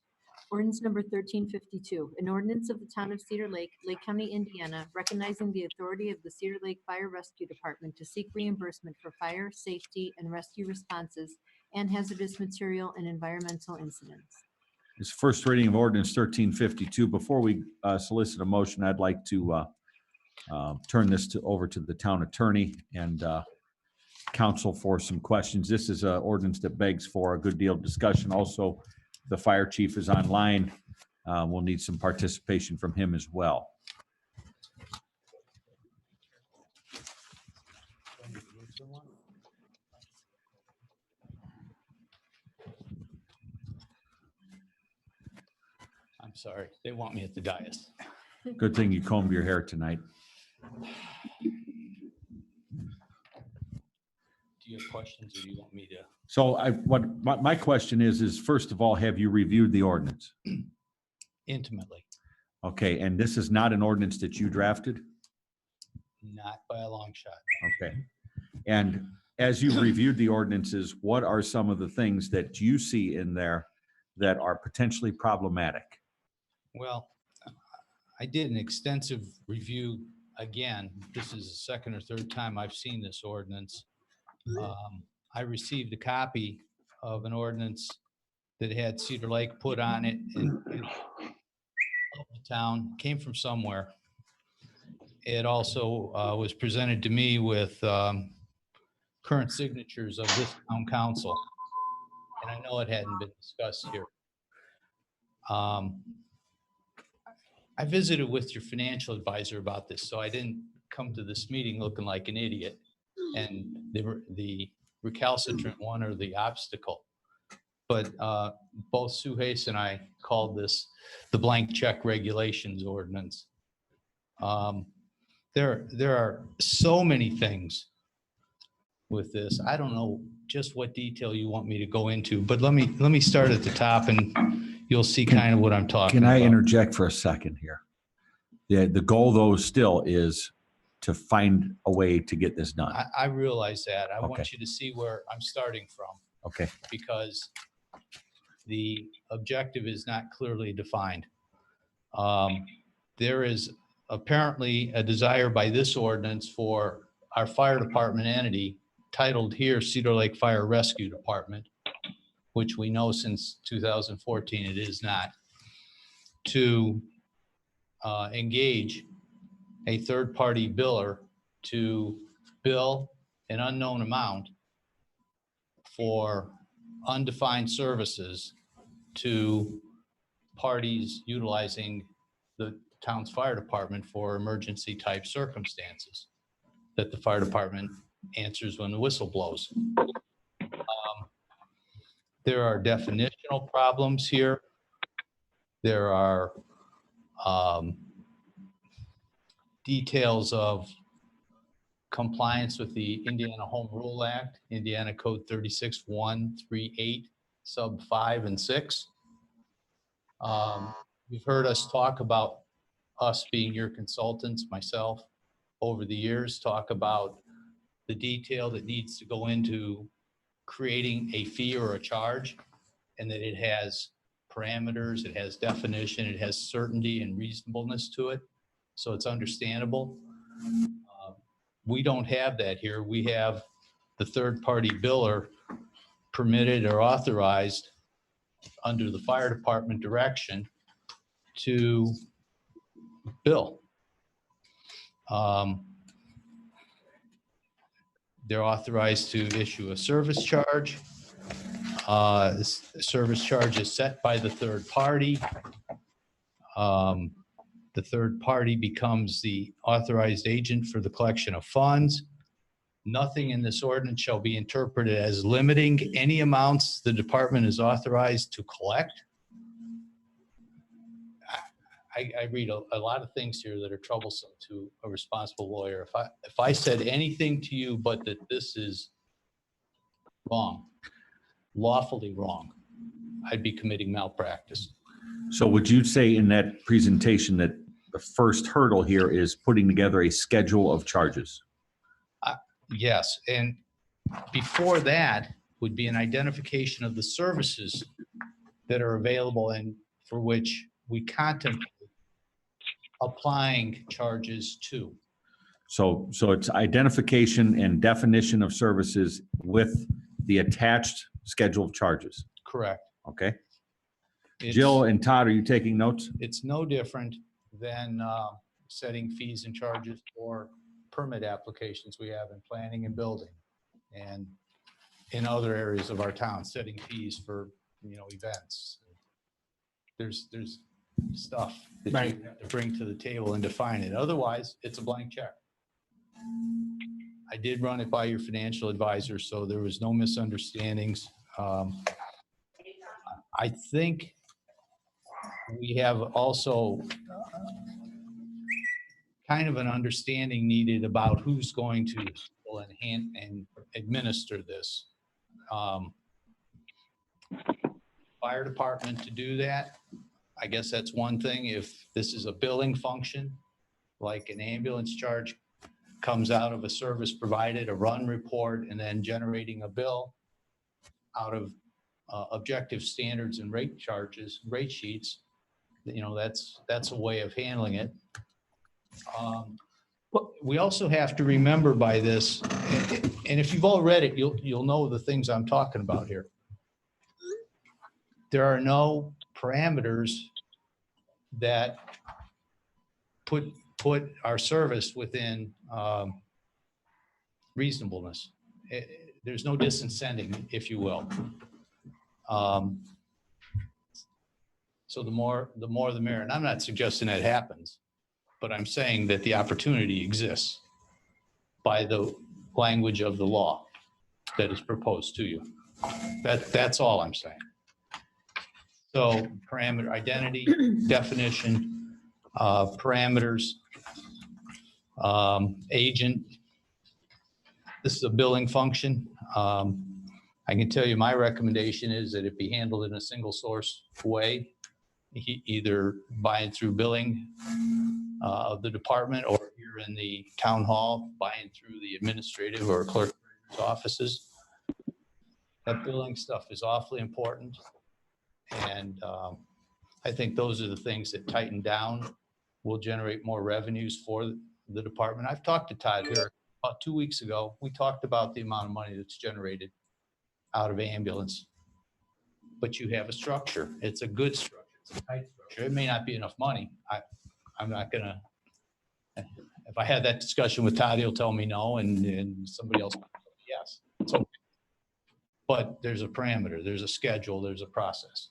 Ordinance number 1352, an ordinance of the town of Cedar Lake, Lake County, Indiana, recognizing the authority of the Cedar Lake Fire Rescue Department to seek reimbursement for fire, safety, and rescue responses and hazardous material and environmental incidents. It's first reading of ordinance 1352. Before we solicit a motion, I'd like to turn this over to the town attorney and council for some questions. This is an ordinance that begs for a good deal of discussion. Also, the fire chief is online. We'll need some participation from him as well. I'm sorry, they want me at the dais. Good thing you combed your hair tonight. Do you have questions or do you want me to? So my question is first of all, have you reviewed the ordinance? Intimately, Okay, and this is not an ordinance that you drafted? not by a long shot. Okay. And as you reviewed the ordinances, what are some of the things that you see in there that are potentially problematic? Well, I did an extensive review. Again, this is the second or third time I've seen this ordinance. I received a copy of an ordinance that had Cedar Lake put on it in the town, came from somewhere. It also was presented to me with current signatures of this town council. And I know it hadn't been discussed here. I visited with your financial advisor about this, so I didn't come to this meeting looking like an idiot. And the recalcitrant one or the obstacle. But both Sue Hayes and I called this the blank check regulations ordinance. There are so many things with this. I don't know just what detail you want me to go into, but let me start at the top and you'll see kind of what I'm talking Can about. I interject for a second here? The goal though still is to find a way to get this done. I realize that. I Okay. want you to see where I'm starting from. Okay. Because the objective is not clearly defined. There is apparently a desire by this ordinance for our fire department entity titled here Cedar Lake Fire Rescue Department, which we know since 2014 it is not, to engage a third-party biller to bill an unknown amount for undefined services to parties utilizing the town's fire department for emergency type circumstances that the fire department answers when the whistle blows. There are definitional problems here. There are details of compliance with the Indiana Home Rule Act, Indiana Code 36138, sub 5 and 6. You've heard us talk about us being your consultants, myself, over the years, talk about the detail that needs to go into creating a fee or a charge, and that it has parameters, it has definition, it has certainty and reasonableness to it, so it's understandable. We don't have that here. We have the third-party biller permitted or authorized under the fire department direction to bill. They're authorized to issue a service charge. This service charge is set by the third party. The third party becomes the authorized agent for the collection of funds. Nothing in this ordinance shall be interpreted as limiting any amounts the department is authorized to collect. I read a lot of things here that are troublesome to a responsible lawyer. If I said anything to you but that this is wrong, lawfully wrong, I'd be committing malpractice. So would you say in that presentation that the first hurdle here is putting together a schedule of charges? Yes, and before that would be an identification of the services that are available and for which we contemplate applying charges to. So it's identification and definition of services with the attached schedule of charges. Correct. Okay. It's- Jill and Todd, are you taking notes? It's no different than setting fees and charges for permit applications we have in planning and building. and in other areas of our town, setting fees for, events. There's stuff that Right. you have to bring to the table and define it. Otherwise, it's a blank check. I did run it by your financial advisor, so there was no misunderstandings. I think we have also kind of an understanding needed about who's going to enhance and administer this. Fire department to do that, I guess that's one thing. If this is a billing function, like an ambulance charge comes out of a service provided, a run report, and then generating a bill out of objective standards and rate charges, rate sheets, that's a way of handling it. We also have to remember by this, and if you've all read it, you'll know the things I'm talking about here. There are no parameters that put our service within reasonableness. There's no disincenting, if you will. So the more the merrier. And I'm not suggesting that happens, but I'm saying that the opportunity exists by the language of the law that is proposed to you. That's all I'm saying. So parameter identity, definition, parameters, agent. This is a billing function. I can tell you my recommendation is that it be handled in a single source way, either by and through billing of the department, or here in the town hall, by and through the administrative or clerk's offices. That billing stuff is awfully important. And I think those are the things that tighten down, will generate more revenues for the department. I've talked to Todd here about 2 weeks ago. We talked about the amount of money that's generated out of ambulance, but you have a structure. It's a good structure. It's a tight structure. It may not be enough money. I'm not gonna, if I had that discussion with Todd, he'll tell me no, and somebody else, yes. It's okay. But there's a parameter, there's a schedule, there's a process.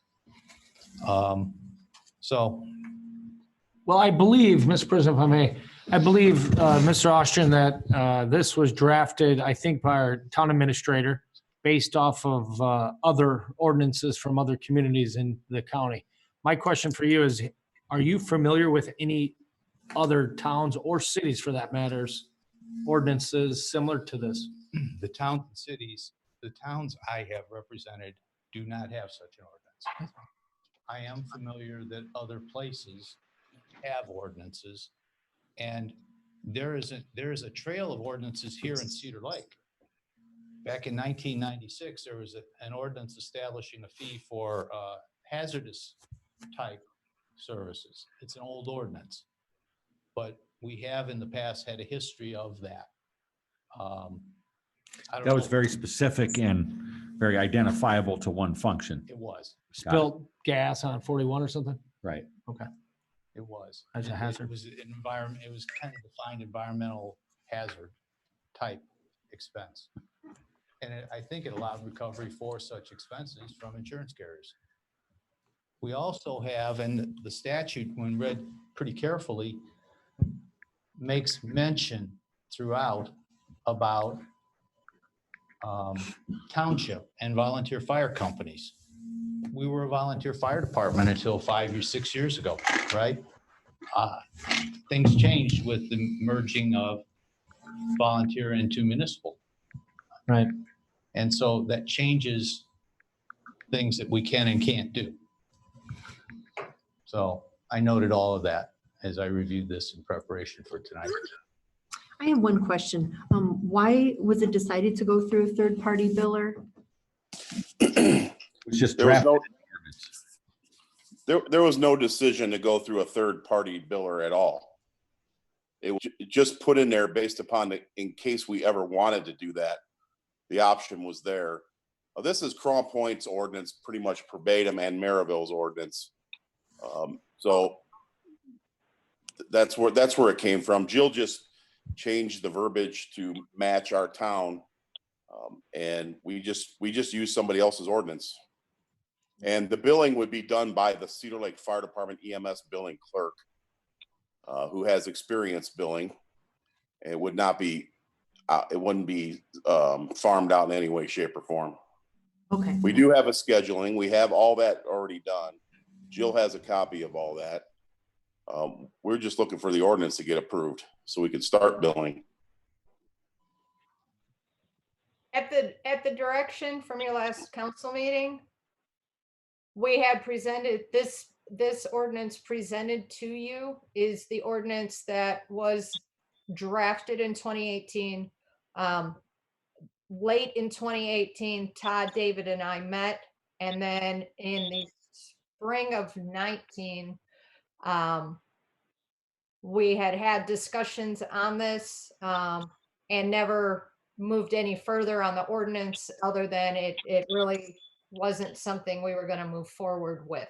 Well, I believe, Mr. President, if I may, I believe, Mr. Austrian, that this was drafted, I think, by our town administrator based off of other ordinances from other communities in the county. My question for you is, are you familiar with any other towns or cities, for that matters, ordinances similar to this? The towns and cities, the towns I have represented do not have such an ordinance. I am familiar that other places have ordinances, and there is a trail of ordinances here in Cedar Lake. Back in 1996, there was an ordinance establishing a fee for hazardous type services. It's an old ordinance, but we have in the past had a history of that. That was very specific and very identifiable to one function. It was. Spilled gas on 41 or something? Right. Okay. It was. As a hazard. It was an environment. It was kind of defined environmental hazard type expense, and I think it allowed recovery for such expenses from insurance carriers. We also have, and the statute, when read pretty carefully, makes mention throughout about township and volunteer fire companies. We were a volunteer fire department until 5 or 6 years ago, right? Things changed with the merging of volunteer into municipal. Right. And so that changes things that we can and can't do. So I noted all of that as I reviewed this in preparation for tonight. I have one question. Why was it decided to go through a third-party biller? It was just There was drafted. there was no decision to go through a third-party biller at all. It was just put in there based upon in case we ever wanted to do that, the option was there. This is Craw Point's ordinance, pretty much verbatim, and Maryville's ordinance. So that's where it came from. Jill just changed the verbiage to match our town. And we just use somebody else's ordinance. And the billing would be done by the Cedar Lake Fire Department EMS billing clerk, who has experience billing. It would not be, it wouldn't be farmed out in any way, shape, or form. Okay. We do have a scheduling. We have all that already done. Jill has a copy of all that. We're just looking for the ordinance to get approved so we can start billing. At the direction from your last council meeting, we had presented this ordinance presented to you is the ordinance that was drafted in 2018. Late in 2018, Todd, David, and I met, and then in the spring of 19, we had discussions on this and never moved any further on the ordinance other than it really wasn't something we were going to move forward with.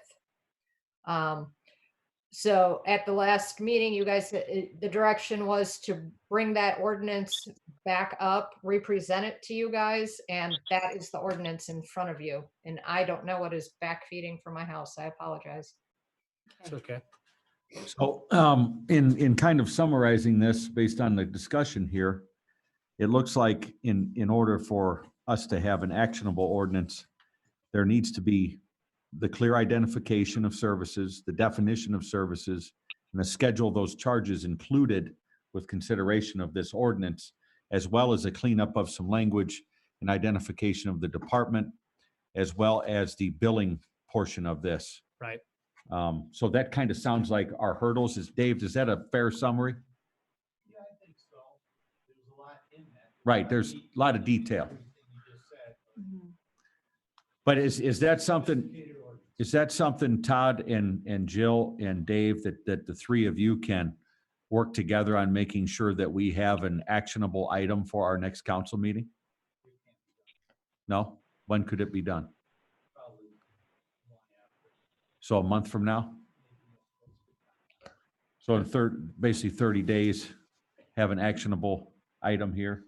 So at the last meeting, you guys, the direction was to bring that ordinance back up, represent it to you guys, and that is the ordinance in front of you. And I don't know what is backfeeding from my house. I apologize. It's okay. So in kind of summarizing this based on the discussion here, it looks like in order for us to have an actionable ordinance, there needs to be the clear identification of services, the definition of services, and the schedule of those charges included with consideration of this ordinance, as well as a cleanup of some language and identification of the department, as well as the billing portion of this. Right. So that kind of sounds like our hurdles. Dave, is that a fair summary? Yeah, I think so. There's a lot in that. Right, there's a lot of detail. Everything you just said. But is that something Todd and Jill and Dave, that the three of you can work together on making sure that we have an actionable item for our next council meeting? No? When could it be done? Probably one after. So a month from now? So in basically 30 days, have an actionable item here?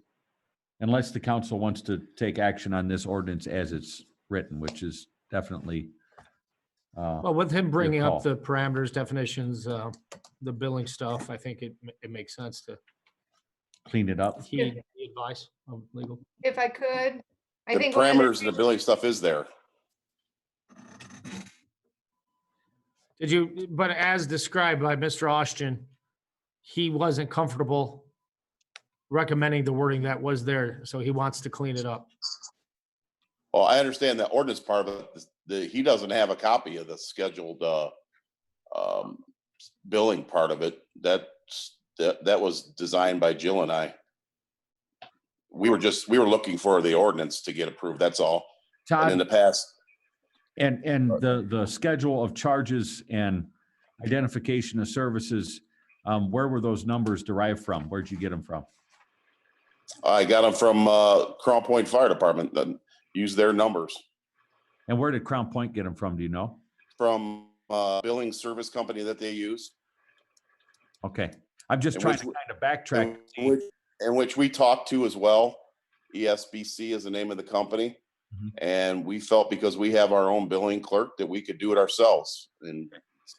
Unless the council wants to take action on this ordinance as it's written, which is definitely. Well, with him bringing call. up the parameters, definitions, the billing stuff, I think it makes sense to Clean it up. heed the advice of legal. If I could, I The think one of parameters and the billing stuff is there. Did you, but as described by Mr. Austin, he wasn't comfortable recommending the wording that was there, so he wants to clean it up. Well, I understand the ordinance part of it. He doesn't have a copy of the scheduled billing part of it. That was designed by Jill and I. We were looking for the ordinance to get approved. That's all. And in the past, And the schedule of charges and identification of services, where were those numbers derived from? Where'd you get them from? I got them from Crown Point Fire Department that use their numbers And where did Crown Point get them from? Do you know? from billing service company that they use. Okay. I'm just And trying which to kind w- of backtrack. in which we talked to as well. ESBC is the name of the company. Mhm. And we felt because we have our own billing clerk that we could do it ourselves, and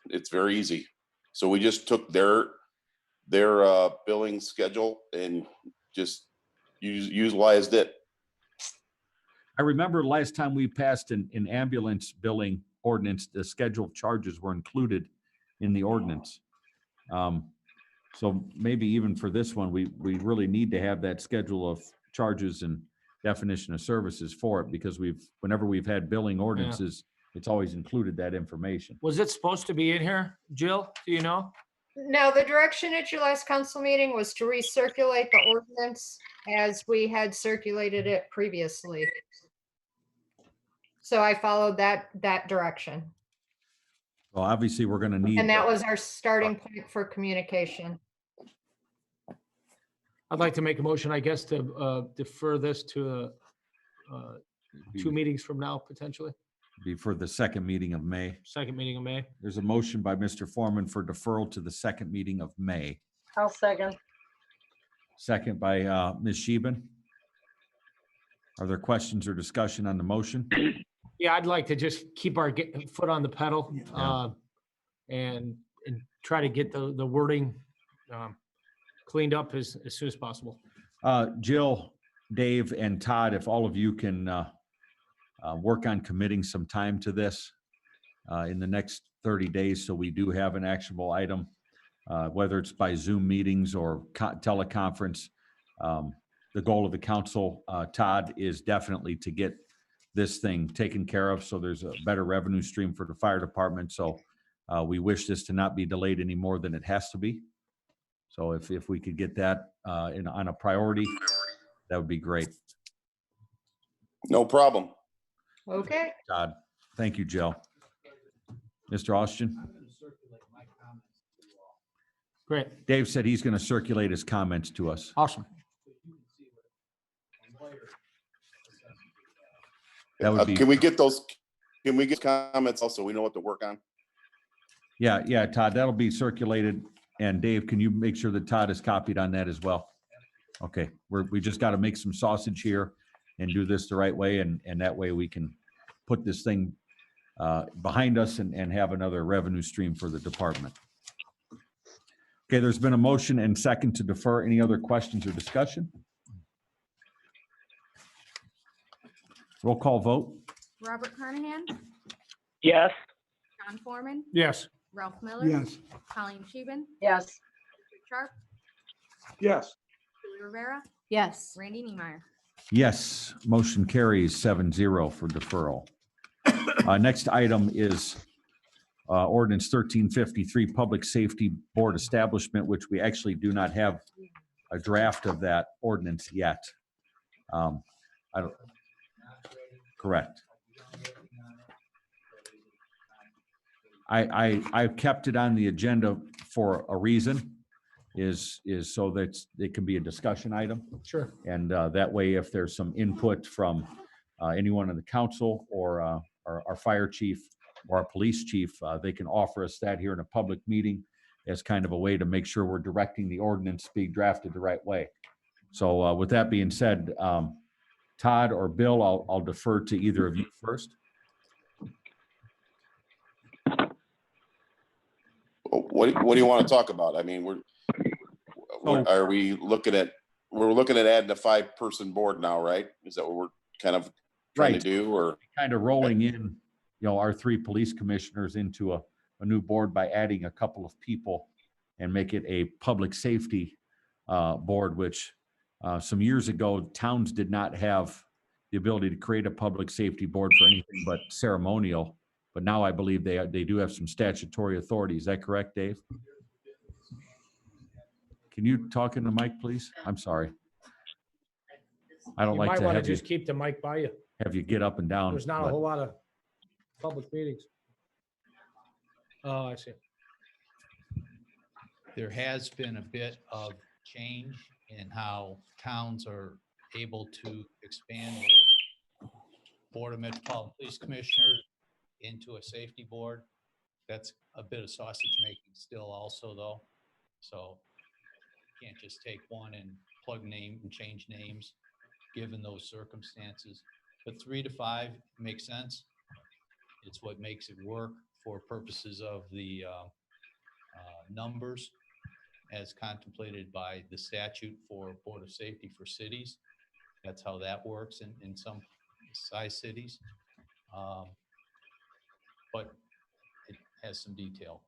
it's very easy. So we just took their billing schedule and just utilized it. I remember last time we passed an ambulance billing ordinance, the schedule of charges were included in the ordinance. So maybe even for this one, we really need to have that schedule of charges and definition of services for it, because whenever we've had billing ordinances, it's always included that information. Was it supposed to be in here, Jill? Do you know? No, the direction at your last council meeting was to recirculate the ordinance as we had circulated it previously. So I followed that direction. Well, obviously, we're gonna need. And that was our starting point for communication. I'd like to make a motion, I guess, to defer this to 2 meetings from now, potentially, Be for the second meeting of May. second meeting of May. There's a motion by Mr. Foreman for deferral to the second meeting of May. I'll second. Second by Ms. Sheben. Are there questions or discussion on the motion? Yeah, I'd like to just keep our foot on the pedal, Yeah. and try to get the wording, cleaned up as soon as possible. Jill, Dave, and Todd, if all of you can work on committing some time to this in the next 30 days, so we do have an actionable item, whether it's by Zoom meetings or teleconference. The goal of the council, Todd, is definitely to get this thing taken care of so there's a better revenue stream for the fire department. So we wish this to not be delayed any more than it has to be. So if we could get that on a priority, that would be great. No problem. Okay. Todd, thank you, Jill. Mr. Austin? I'm going to circulate my comments to you all. Great. Dave said he's going to circulate his comments to us. Awesome. So you can see what a lawyer assessment is. That would be, Can we get those, can we get comments also? We know what to work on. yeah, Todd, that'll be circulated. And Dave, can you make sure that Todd is copied on that as well? Okay, we just got to make some sausage here and do this the right way. And that way we can put this thing behind us and have another revenue stream for the department. Okay, there's been a motion and second to defer. Any other questions or discussion? Roll call vote. Robert Carnahan, Yes. John Foreman, Yes. Ralph Miller. Yes. Colleen Scheeben, Yes. Richard Sharp, Yes. Julie Rivera, Yes. Randy Niemeyer. Yes, motion carries 7-0 for deferral. Next item is ordinance 1353, Public Safety Board Establishment, which we actually do not have a draft of that ordinance yet. I don't, correct. I've kept it on the agenda for a reason, is so that it can be a discussion item. Sure. And that way, if there's some input from anyone on the council or our fire chief or our police chief, they can offer us that here in a public meeting as kind of a way to make sure we're directing the ordinance being drafted the right way. So with that being said, Todd or Bill, I'll defer to either of you first. What do you want to talk about? I mean, are we looking at, we're looking at adding a 5-person board now, right? Is that what we're kind of trying to do, or? Kind of rolling in, our 3 police commissioners into a new board by adding a couple of people and make it a public safety board, which some years ago, towns did not have the ability to create a public safety board for anything but ceremonial. But now I believe they do have some statutory authority. Is that correct, Dave? Can you talk in the mic, please? I'm sorry. I don't You like might to want to have you, just keep the mic by you. have you get up and down. There's not a but- whole lot of public meetings. Oh, I see. There has been a bit of change in how towns are able to expand their Board of Metropolitan Police Commissioners into a safety board. That's a bit of sausage making still also though. So you can't just take one and plug name and change names given those circumstances. But 3 to 5 makes sense. It's what makes it work for purposes of the numbers as contemplated by the statute for Board of Safety for cities. That's how that works in some size cities. But it has some detail.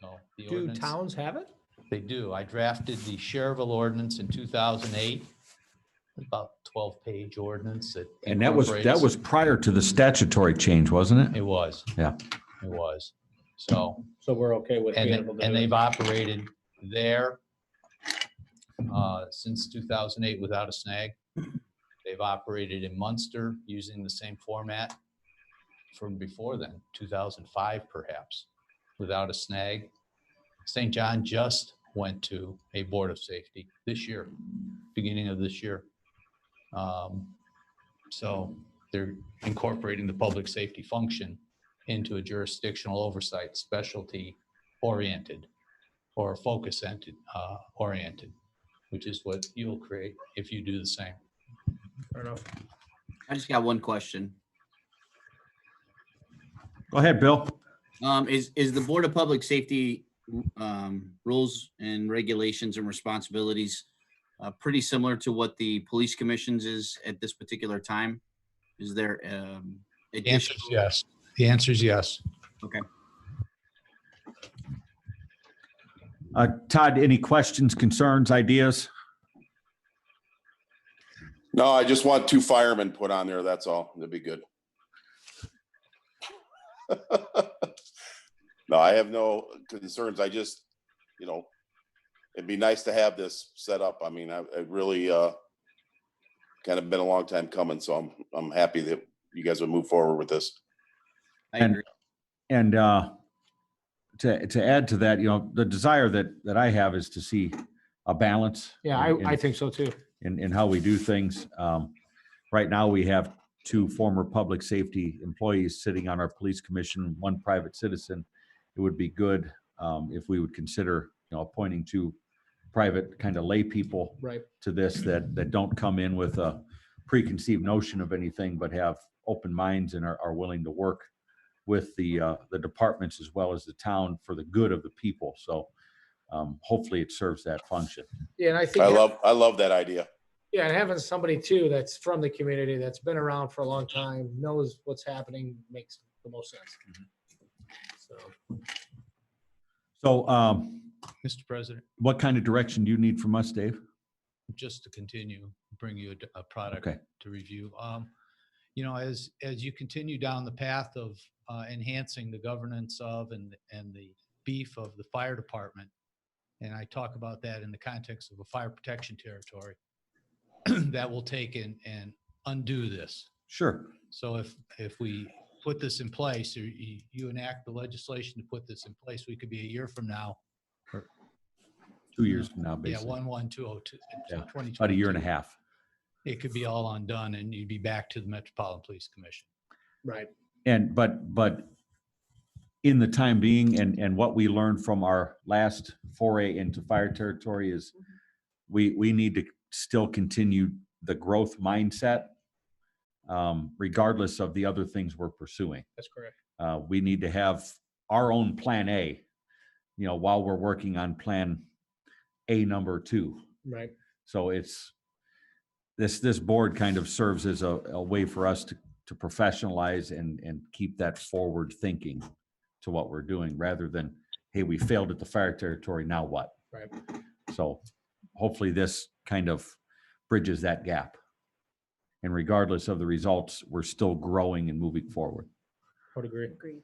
So the Do ordinance, towns have it? they do. I drafted the Sherrville ordinance in 2008. About 12-page ordinance that. And that was incorporates- prior to the statutory change, wasn't it? It was. Yeah. It was. So, So we're okay with being able to. and do it. they've operated there since 2008 without a snag. They've operated in Munster using the same format from before then, 2005 perhaps, without a snag. St. John just went to a Board of Safety this year, beginning of this year. So they're incorporating the public safety function into a jurisdictional oversight specialty oriented or focus oriented, which is what you'll create if you do the same. Fair enough. I just got one question. Go ahead, Bill. Is the Board of Public Safety rules and regulations and responsibilities pretty similar to what the police commissions is at this particular time? Is there The answer is yes. The answer is yes. Okay. Todd, any questions, concerns, ideas? No, I just want 2 firemen put on there. That's all. That'd be good. No, I have no concerns. I just, it'd be nice to have this set up. I mean, I really kind of been a long time coming, so I'm happy that you guys would move forward with this. And to add to that, the desire that I have is to see a balance. Yeah, I think so too. In how we do things. Right now, we have 2 former public safety employees sitting on our police commission, 1 private citizen. It would be good if we would consider, appointing 2 private kind of lay people Right. to this that don't come in with a preconceived notion of anything, but have open minds and are willing to work with the departments as well as the town for the good of the people. So hopefully it serves that function. Yeah, and I think. I love that idea. Yeah, and having somebody too that's from the community, that's been around for a long time, knows what's happening, makes the most sense. So Mr. President, what kind of direction do you need from us, Dave? just to continue, bring you a product Okay. to review. As you continue down the path of enhancing the governance of and the beef of the fire department, and I talk about that in the context of a fire protection territory, that will take and undo this. Sure. So if we put this in place, or you enact the legislation to put this in place, we could be a year from now. 2 years from now, Yeah, basically. 1/1/2022. Yeah, about a year and a half. It could be all undone and you'd be back to the Metropolitan Police Commission. Right. And, but in the time being, and what we learned from our last foray into fire territory is we need to still continue the growth mindset, regardless of the other things we're pursuing. That's correct. We need to have our own plan A, while we're working on plan A number 2. Right. So it's, this board kind of serves as a way for us to professionalize and keep that forward thinking to what we're doing, rather than, hey, we failed at the fire territory, now what? Right. So hopefully this kind of bridges that gap. And regardless of the results, we're still growing and moving forward. I would agree. Agreed.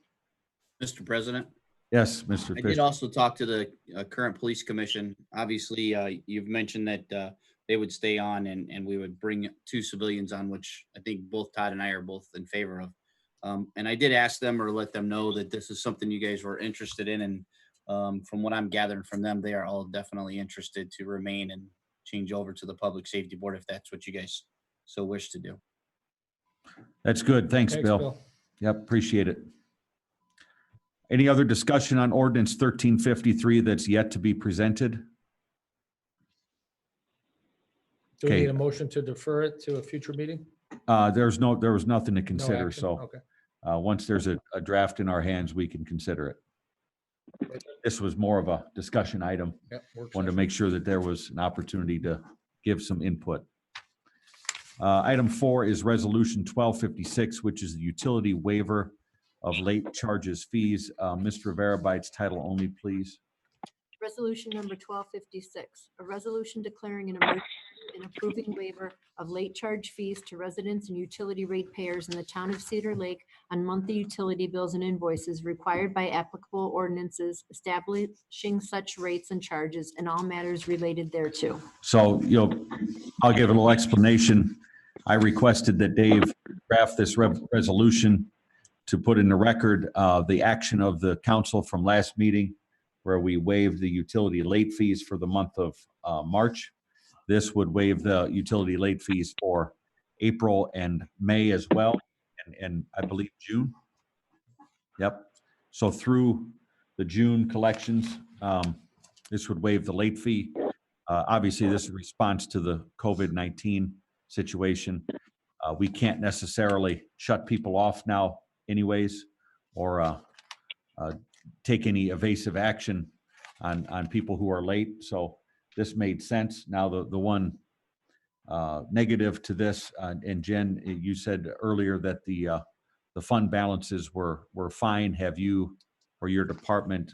Mr. President? Yes, Mr. I Fish. did also talk to the current police commission. Obviously, you've mentioned that they would stay on and we would bring 2 civilians on, which I think both Todd and I are both in favor of. And I did ask them or let them know that this is something you guys were interested in. And from what I'm gathering from them, they are all definitely interested to remain and change over to the Public Safety Board if that's what you guys so wish to do. That's good. Thanks, Bill. Yep, appreciate it. Any other discussion on ordinance 1353 that's yet to be presented? Do we Okay. need a motion to defer it to a future meeting? There was nothing to No consider, action? so Okay. once there's a draft in our hands, we can consider it. This was more of a discussion item. Yep, work Wanted to session. make sure that there was an opportunity to give some input. Item 4 is Resolution 1256, which is the utility waiver of late charges fees. Mr. Rivera, by its title only, please. Resolution number 1256, a resolution declaring an emergency and approving waiver of late charge fees to residents and utility rate payers in the town of Cedar Lake on monthly utility bills and invoices required by applicable ordinances establishing such rates and charges and all matters related thereto. So, I'll give a little explanation. I requested that Dave draft this resolution to put in the record the action of the council from last meeting, where we waived the utility late fees for the month of March. This would waive the utility late fees for April and May as well, and I believe June. Yep. So through the June collections, this would waive the late fee. Obviously, this is a response to the COVID-19 situation. We can't necessarily shut people off now anyways, or take any evasive action on people who are late. So this made sense. Now, the one negative to this, and Jen, you said earlier that the fund balances were fine. Have you or your department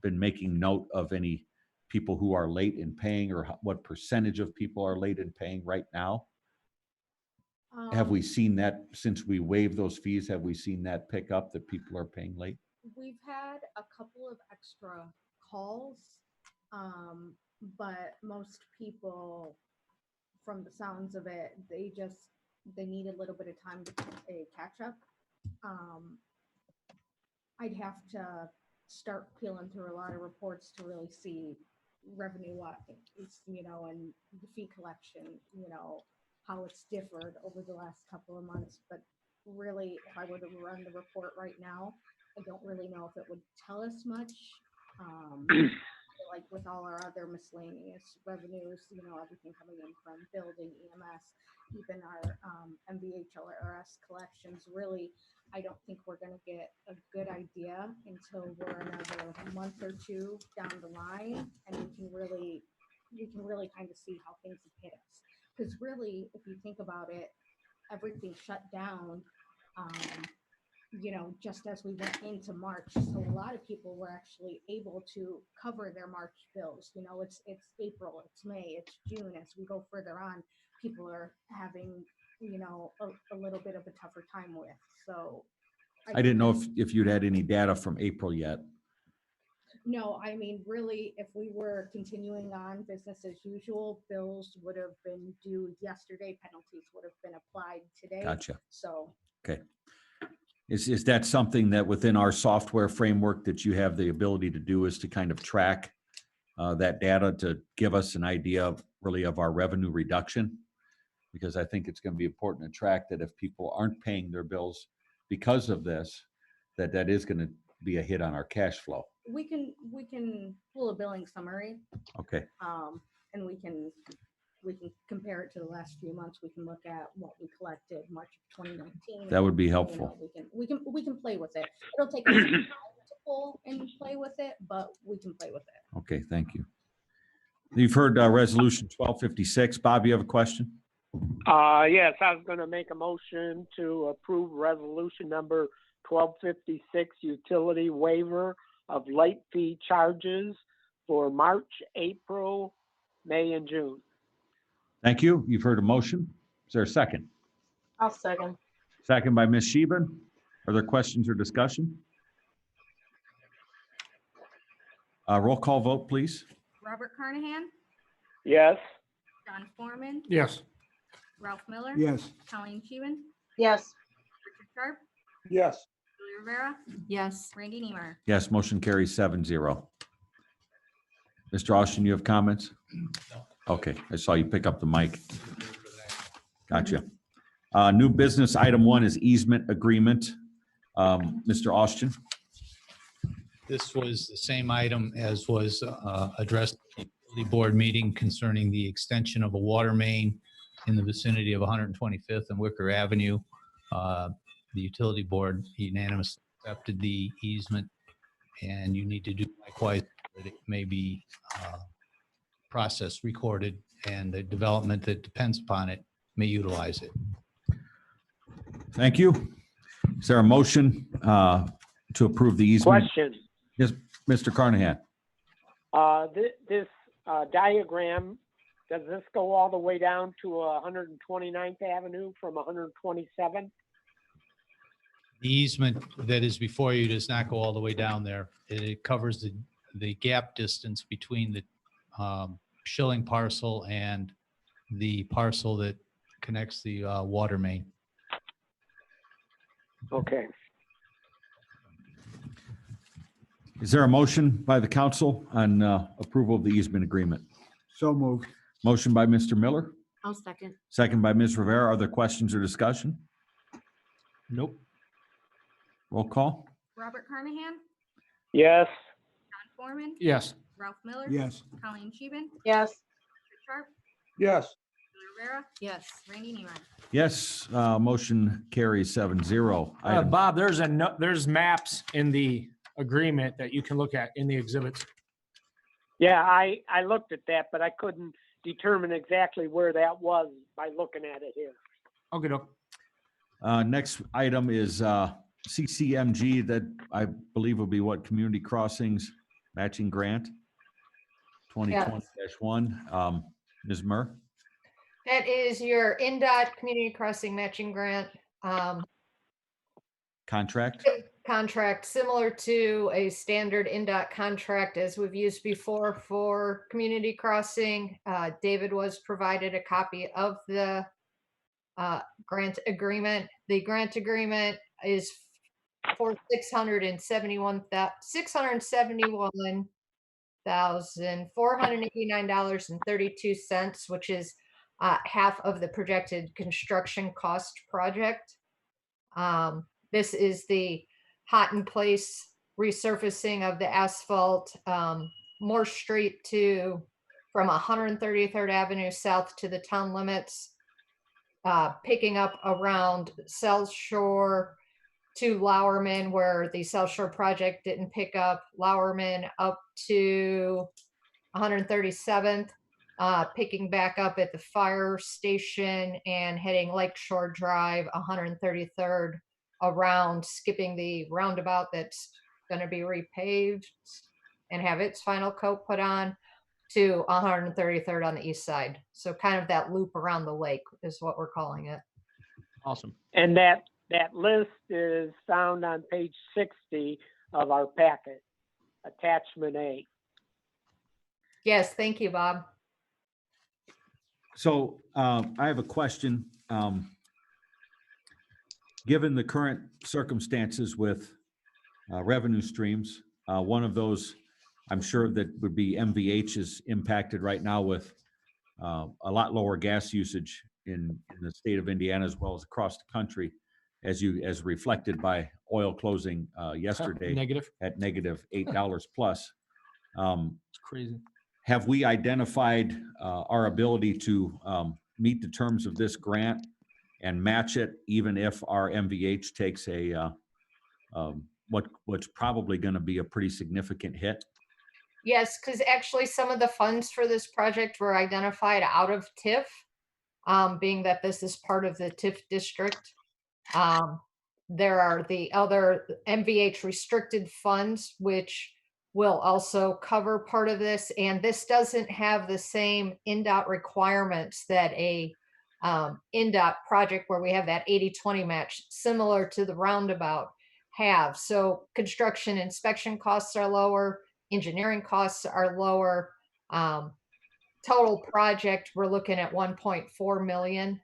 been making note of any people who are late in paying, or what percentage of people are late in paying right now? Have we seen that since we waived those fees? Have we seen that pick up, that people are paying late? We've had a couple of extra calls, but most people, from the sounds of it, they need a little bit of time to catch up. I'd have to start peeling through a lot of reports to really see revenue, and the fee collection, how it's differed over the last couple of months. But really, if I were to run the report right now, I don't really know if it would tell us much. Like with all our other miscellaneous revenues, everything coming in from building, EMS, even our MVHLRS collections, really, I don't think we're going to get a good idea until we're another month or two down the line, and we can really kind of see how things have hit us. Because really, if you think about it, everything shut down, just as we went into March. So a lot of people were actually able to cover their March bills. It's April, it's May, it's June. As we go further on, people are having, a little bit of a tougher time with. So I didn't know if you'd had any data from April yet. No, I mean, really, if we were continuing on business as usual, bills would have been due yesterday, penalties would have been applied today. Gotcha. So. Okay. Is that something that within our software framework that you have the ability to do, is to kind of track that data to give us an idea really of our revenue reduction? Because I think it's going to be important to track that if people aren't paying their bills because of this, that is going to be a hit on our cash flow. We can pull a billing summary, Okay. and we can compare it to the last few months. We can look at what we collected March of 2019. That would be helpful. We can play with it. It'll take us some time to pull and play with it, but we can play with it. Okay, thank you. You've heard resolution 1256. Bob, you have a question? Yes, I was going to make a motion to approve resolution number 1256, utility waiver of late fee charges for March, April, May, and June. Thank you. You've heard a motion. Is there a second? I'll second. Second by Ms. Sheben. Are there questions or discussion? Roll call vote, please. Robert Carnahan, Yes. John Foreman, Yes. Ralph Miller. Yes. Colleen Scheven, Yes. Richard Sharp, Yes. Julie Rivera, Yes. Randy Niemeyer. Yes, motion carries 7-0. Mr. Austin, you have comments? Okay, I saw you pick up the mic. Gotcha. New business, item 1 is easement agreement. Mr. Austin? This was the same item as was addressed at the utility board meeting concerning the extension of a water main in the vicinity of 125th and Wicker Avenue. The utility board unanimously accepted the easement, and you need to do likewise that it may be process recorded, and the development that depends upon it may utilize it. Thank you. Is there a motion to approve the easement? Question. Yes, Mr. Carnahan. This diagram, does this go all the way down to 129th Avenue from 127th? The easement that is before you does not go all the way down there. It covers the gap distance between the Schilling parcel and the parcel that connects the water main. Okay. Is there a motion by the council on approval of the easement agreement? So moved. Motion by Mr. Miller, I'll second. second by Ms. Rivera. Are there questions or discussion? Nope. Roll call? Robert Carnahan, Yes. John Foreman, Yes. Ralph Miller. Yes. Colleen Scheven, Yes. Richard Sharp, Yes. Julie Rivera, Yes. Randy Neiman. Yes, motion carries 7-0. Item- Bob, there's maps in the agreement that you can look at in the exhibits. Yeah, I looked at that, but I couldn't determine exactly where that was by looking at it here. Okay, doke. Next item is CCMG, that I believe will be what, Community Crossings Matching Grant 2020-1. Ms. Murr? That is your NDOT Community Crossing Matching Grant Contract? contract, similar to a standard NDOT contract as we've used before for community crossing. David was provided a copy of the grant agreement. The grant agreement is for $671,489.32, which is half of the projected construction cost project. This is the hot in place resurfacing of the asphalt, Moore Street from 133rd Avenue south to the town limits, picking up around South Shore to Lowerman, where the South Shore project didn't pick up, Lowerman up to 137th, picking back up at the fire station and heading Lakeshore Drive, 133rd, around, skipping the roundabout that's going to be repaved and have its final coat put on, to 133rd on the east side. So kind of that loop around the lake is what we're calling it. Awesome. And that list is found on page 60 of our packet, attachment A. Yes, thank you, Bob. So I have a question. Given the current circumstances with revenue streams, one of those, I'm sure that would be MVH is impacted right now with a lot lower gas usage in the state of Indiana as well as across the country, as reflected by oil closing yesterday Negative. at negative $8 plus. It's crazy. Have we identified our ability to meet the terms of this grant and match it, even if our MVH takes what's probably going to be a pretty significant hit? Yes, because actually some of the funds for this project were identified out of TIF, being that this is part of the TIF district. There are the other MVH restricted funds, which will also cover part of this. And this doesn't have the same NDOT requirements that a NDOT project where we have that 80-20 match, similar to the roundabout, have. So construction inspection costs are lower, engineering costs are lower. Total project, we're looking at 1.4 million.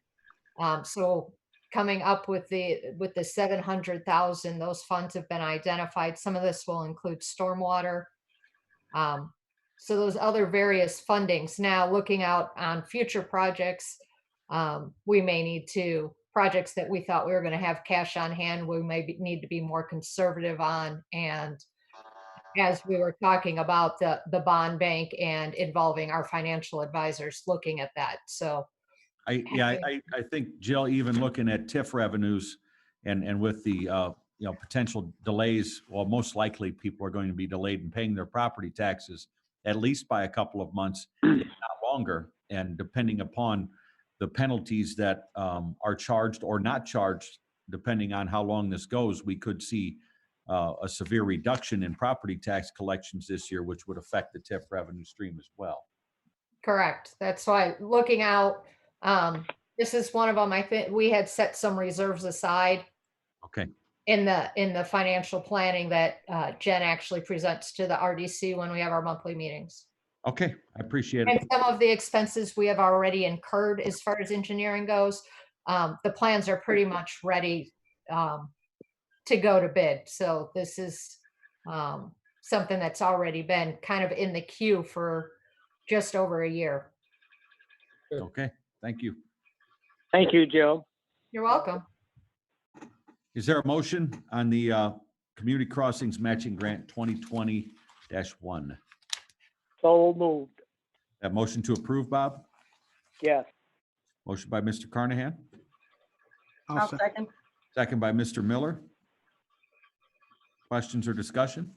So coming up with the 700,000, those funds have been identified. Some of this will include stormwater. So those other various fundings. Now looking out on future projects, we may need to, projects that we thought we were going to have cash on hand, we may need to be more conservative on. And as we were talking about the bond bank and involving our financial advisors looking at that. So I think, Jill, even looking at TIF revenues and with the potential delays, well, most likely people are going to be delayed in paying their property taxes at least by a couple of months, if not longer. And depending upon the penalties that are charged or not charged, depending on how long this goes, we could see a severe reduction in property tax collections this year, which would affect the TIF revenue stream as well. correct. That's why looking out, this is one of them. I think we had set some reserves aside Okay. in the financial planning that Jen actually presents to the RDC when we have our monthly meetings. Okay, I appreciate And it. some of the expenses we have already incurred as far as engineering goes. The plans are pretty much ready to go to bid. So this is something that's already been kind of in the queue for just over a year. Okay, thank you. Thank you, Joe. You're welcome. Is there a motion on the Community Crossings Matching Grant 2020-1? So moved. That motion to approve, Bob? Yes. Motion by Mr. Carnahan, I'll second. second. second by Mr. Miller. Questions or discussion?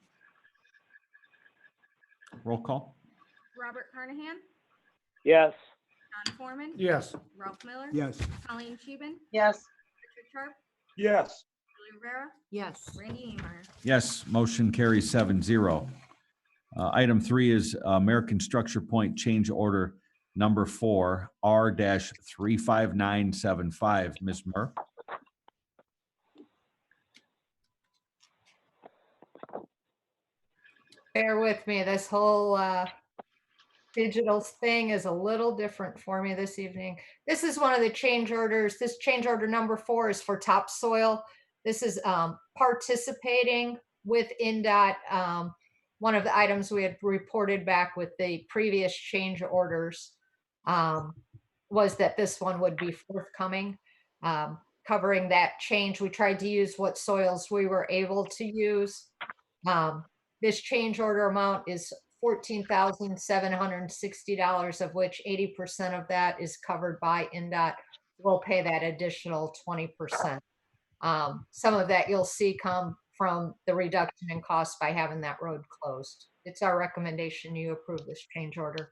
Roll call. Robert Carnahan, Yes. John Foreman. Yes. Ralph Miller. Yes. Colleen Scheeben, Yes, Richard Sharp, Yes. Julie Rivera, Yes. Randy Neemeyer. Yes, motion carries 7-0. Item 3 is American Structure Point Change Order Number 4, R-35975. Ms. Murr? Bear with me, this whole digital thing is a little different for me this evening. This is one of the change orders. This change order number 4 is for topsoil. This is participating with NDOT. One of the items we had reported back with the previous change orders was that this one would be forthcoming, covering that change. We tried to use what soils we were able to use. This change order amount is $14,760, of which 80% of that is covered by NDOT. We'll pay that additional 20%. Some of that you'll see come from the reduction in cost by having that road closed. It's our recommendation you approve this change order.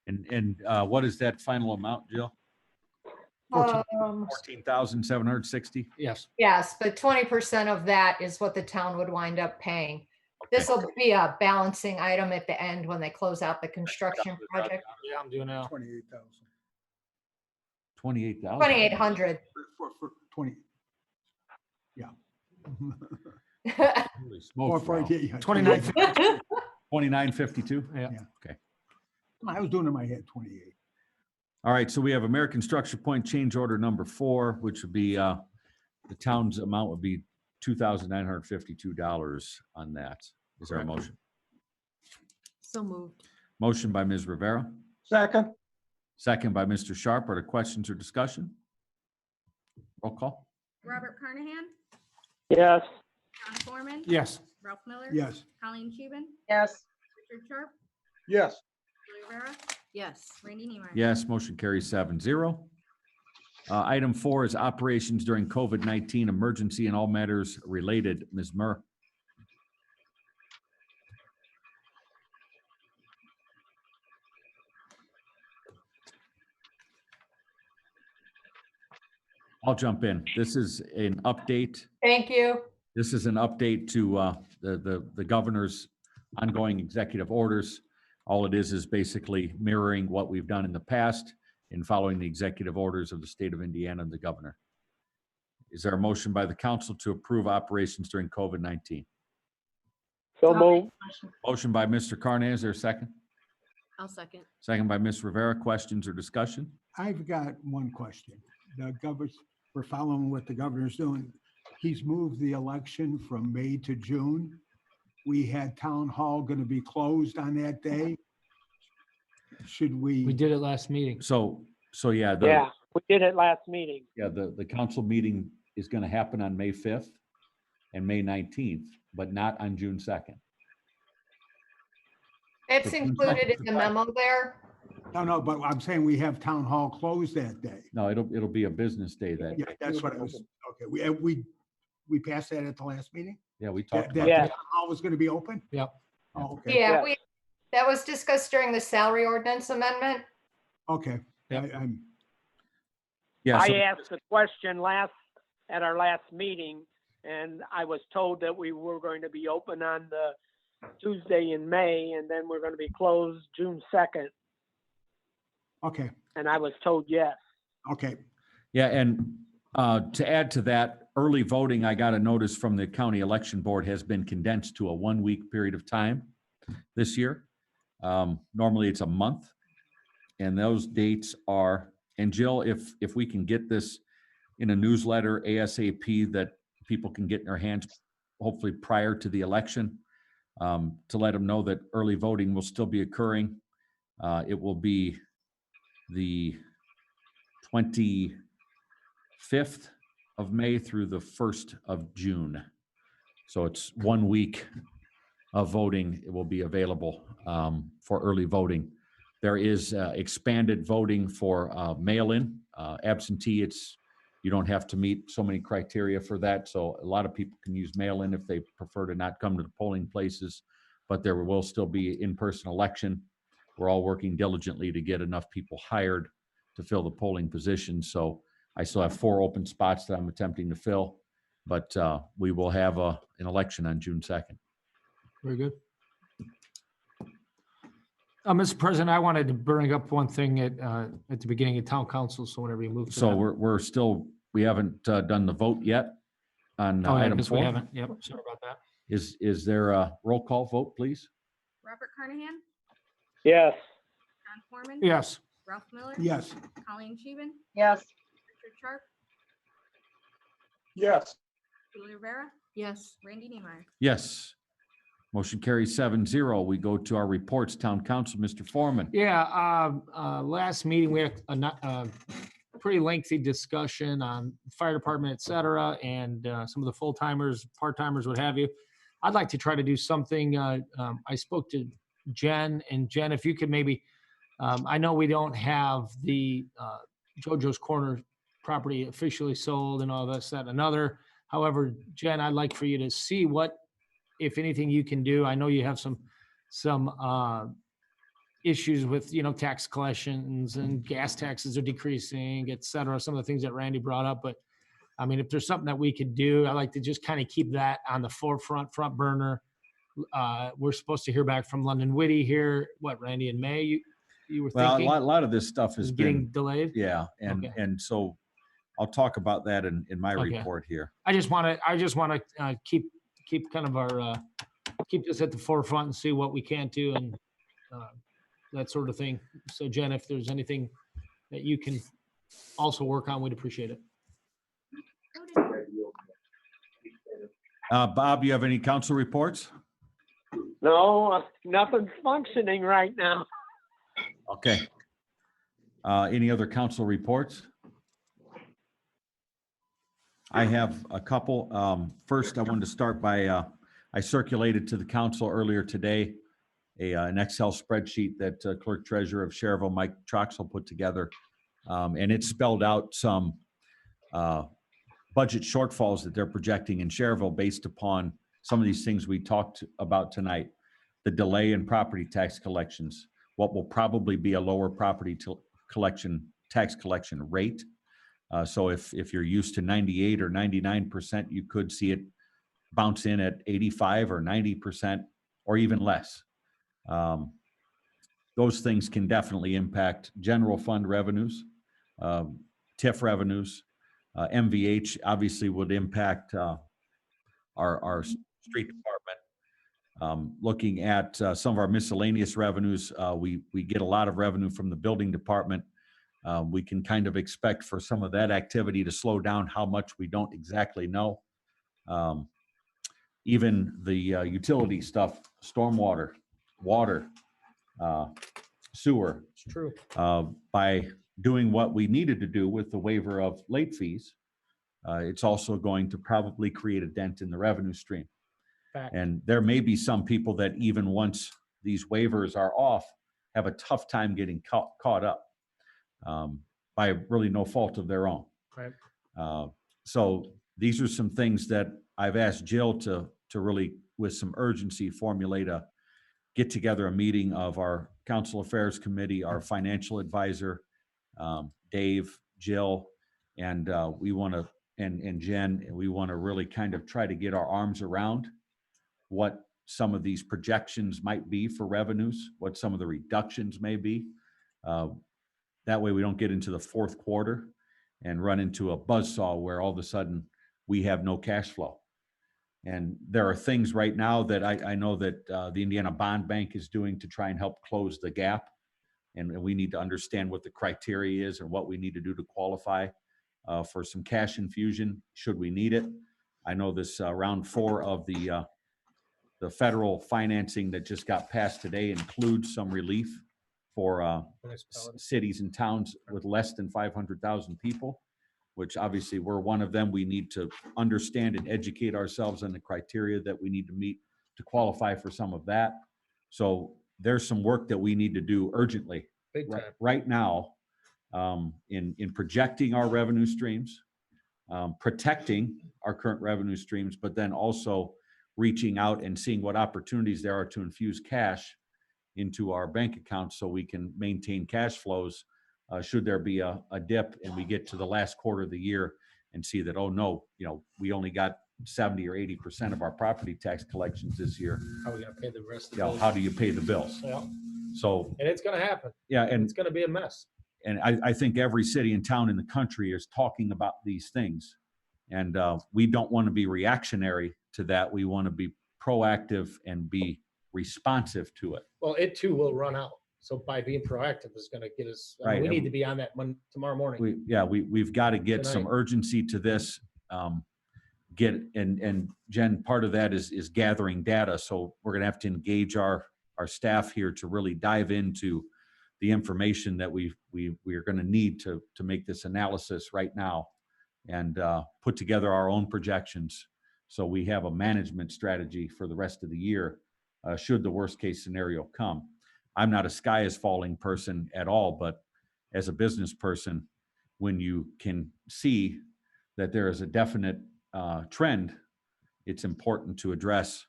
And what is that final amount, Jill? 14,760? Yes. Yes, but 20% of that is what the town would wind up paying. This will be a balancing item at the end when they close out the construction project. Yeah, I'm doing now. 28,000. 28,000? 2,800. For 20. Yeah. Holy smokes, Ralph. 29. 2952? Yeah. Okay. I was doing it in my head, 28. All right, so we have American Structure Point Change Order Number 4, which would be, the town's amount would be $2,952 on that. Is there a motion? So moved. Motion by Ms. Rivera, Second. second by Mr. Sharp. Are there questions or discussion? Roll call. Robert Carnahan, Yes. John Foreman. Yes. Ralph Miller. Yes. Colleen Scheeben, yes, Richard Sharp, Yes. Julie Rivera, Yes. Randy Neemeyer. Yes, motion carries 7-0. Item 4 is operations during COVID-19 emergency and all matters related. Ms. Murr. I'll jump in. This is an update. Thank you. This is an update to the governor's ongoing executive orders. All it is basically mirroring what we've done in the past in following the executive orders of the state of Indiana and the governor. Is there a motion by the council to approve operations during COVID-19? So moved. Motion by Mr. Carnahan. Is there a second? I'll second. Second by Ms. Rivera. Questions or discussion? I've got one question. The governor, we're following what the governor's doing. He's moved the election from May to June. We had town hall going to be closed on that day. Should We we? did it last meeting. So yeah, Yeah, we did it last meeting. the council meeting is going to happen on May 5th and May 19th, but not on June 2nd. It's included in the memo there. No, but I'm saying we have town hall closed that day. No, it'll be a business day that, Yeah, that's what I was, okay, we passed that at the last meeting? yeah, we That talked that about Yeah. that. town hall was going to be open? Yep. Oh, okay, Yeah, Yeah. that was discussed during the salary ordinance amendment. okay. Yep. I'm, Yeah, I so- asked the question at our last meeting, and I was told that we were going to be open on the Tuesday in May, and then we're going to be closed June 2nd, okay, and I was told yes. okay. Yeah, and to add to that, early voting, I got a notice from the county election board has been condensed to a 1-week period of time this year. Normally it's a month. And those dates are, and Jill, if we can get this in a newsletter ASAP that people can get in their hands, hopefully prior to the election, to let them know that early voting will still be occurring. It will be the 25th of May through the 1st of June. So it's 1 week of voting. It will be available for early voting There is expanded voting for mail-in. Absentee, you don't have to meet so many criteria for that. So a lot of people can use mail-in if they prefer to not come to the polling places, but there will still be in-person election. We're all working diligently to get enough people hired to fill the polling positions. So I still have 4 open spots that I'm attempting to fill, but we will have an election on June 2nd. Very good. Mr. President, I wanted to bring up one thing at the beginning of town council, so whenever you move to So that. we haven't done the vote yet on Oh, yeah, item because we 4. haven't. Yep, sorry about that. Is there a roll call vote, please? Robert Carnahan, Yes. John Foreman. Yes. Ralph Miller. Yes. Colleen Scheeben, Yes. Richard Sharp, Yes. Julie Rivera, Yes. Randy Niemeyer. Yes. Motion carries 7-0. We go to our reports, town council, Mr. Foreman. Yeah, last meeting, we had a pretty lengthy discussion on fire department, et cetera, and some of the full-timers, part-timers, what have you. I'd like to try to do something. I spoke to Jen, and Jen, if you could maybe, I know we don't have the JoJo's Corner property officially sold and all this, that, and another. However, Jen, I'd like for you to see what, if anything, you can do. I know you have some issues with, tax collections and gas taxes are decreasing, et cetera, some of the things that Randy brought up. But I mean, if there's something that we could do, I like to just kind of keep that on the front burner. We're supposed to hear back from London Witty here, Randy, in May, you were Well, thinking? a lot of this stuff has Is getting been, delayed? yeah, and so I'll talk about that in my Okay. report here. I just want to keep kind of our, keep this at the forefront and see what we can do and that sort of thing. So Jen, if there's anything that you can also work on, we'd appreciate it. Bob, you have any council reports? No, nothing's functioning right now. Okay. Any other council reports? I have a couple. First, I wanted to start by, I circulated to the council earlier today an Excel spreadsheet that Clerk Treasurer of Cherville, Mike Troxel, put together. And it spelled out some budget shortfalls that they're projecting in Cherville based upon some of these things we talked about tonight. The delay in property tax collections, what will probably be a lower property tax collection rate. So if you're used to 98 or 99%, you could see it bounce in at 85 or 90% or even less. Those things can definitely impact general fund revenues, TIF revenues. MVH obviously would impact our street department. Looking at some of our miscellaneous revenues, we get a lot of revenue from the building department. We can kind of expect for some of that activity to slow down. How much, we don't exactly know. Even the utility stuff, stormwater, water, sewer. It's true. By doing what we needed to do with the waiver of late fees, it's also going to probably create a dent in the revenue stream. Fact. And there may be some people that even once these waivers are off, have a tough time getting caught up by really no fault of their own. Right. So these are some things that I've asked Jill to really, with some urgency, formulate get together a meeting of our Council Affairs Committee, our financial advisor, Dave, Jill, and we want to, and Jen, and we want to really kind of try to get our arms around what some of these projections might be for revenues, what some of the reductions may be. That way we don't get into the fourth quarter and run into a buzzsaw where all of a sudden we have no cash flow. And there are things right now that I know that the Indiana Bond Bank is doing to try and help close the gap. And we need to understand what the criteria is and what we need to do to qualify for some cash infusion, should we need it. I know this round 4 of the federal financing that just got passed today includes some relief for cities and towns with less than 500,000 people, which obviously we're one of them. We need to understand and educate ourselves on the criteria that we need to meet to qualify for some of that. So there's some work that we need to do urgently Big right, time. right now in projecting our revenue streams, protecting our current revenue streams, but then also reaching out and seeing what opportunities there are to infuse cash into our bank accounts so we can maintain cash flows should there be a dip and we get to the last quarter of the year and see that, oh no, we only got 70 or 80% of our property tax collections this year. How are we gonna pay the rest of the bills? How do you pay the bills? Yeah, So, and it's gonna happen. yeah, and It's gonna be a mess. I think every city and town in the country is talking about these things. And we don't want to be reactionary to that. We want to be proactive and be responsive to it. Well, it too will run out. So by being proactive is gonna get us, I mean, Right, we and need to be on that tomorrow morning. We've got to get some Tonight. urgency to this. And Jen, part of that is gathering data. So we're going to have to engage our staff here to really dive into the information that we are going to need to make this analysis right now and put together our own projections. So we have a management strategy for the rest of the year, should the worst case scenario come. I'm not a sky is falling person at all, but as a business person, when you can see that there is a definite trend, it's important to address,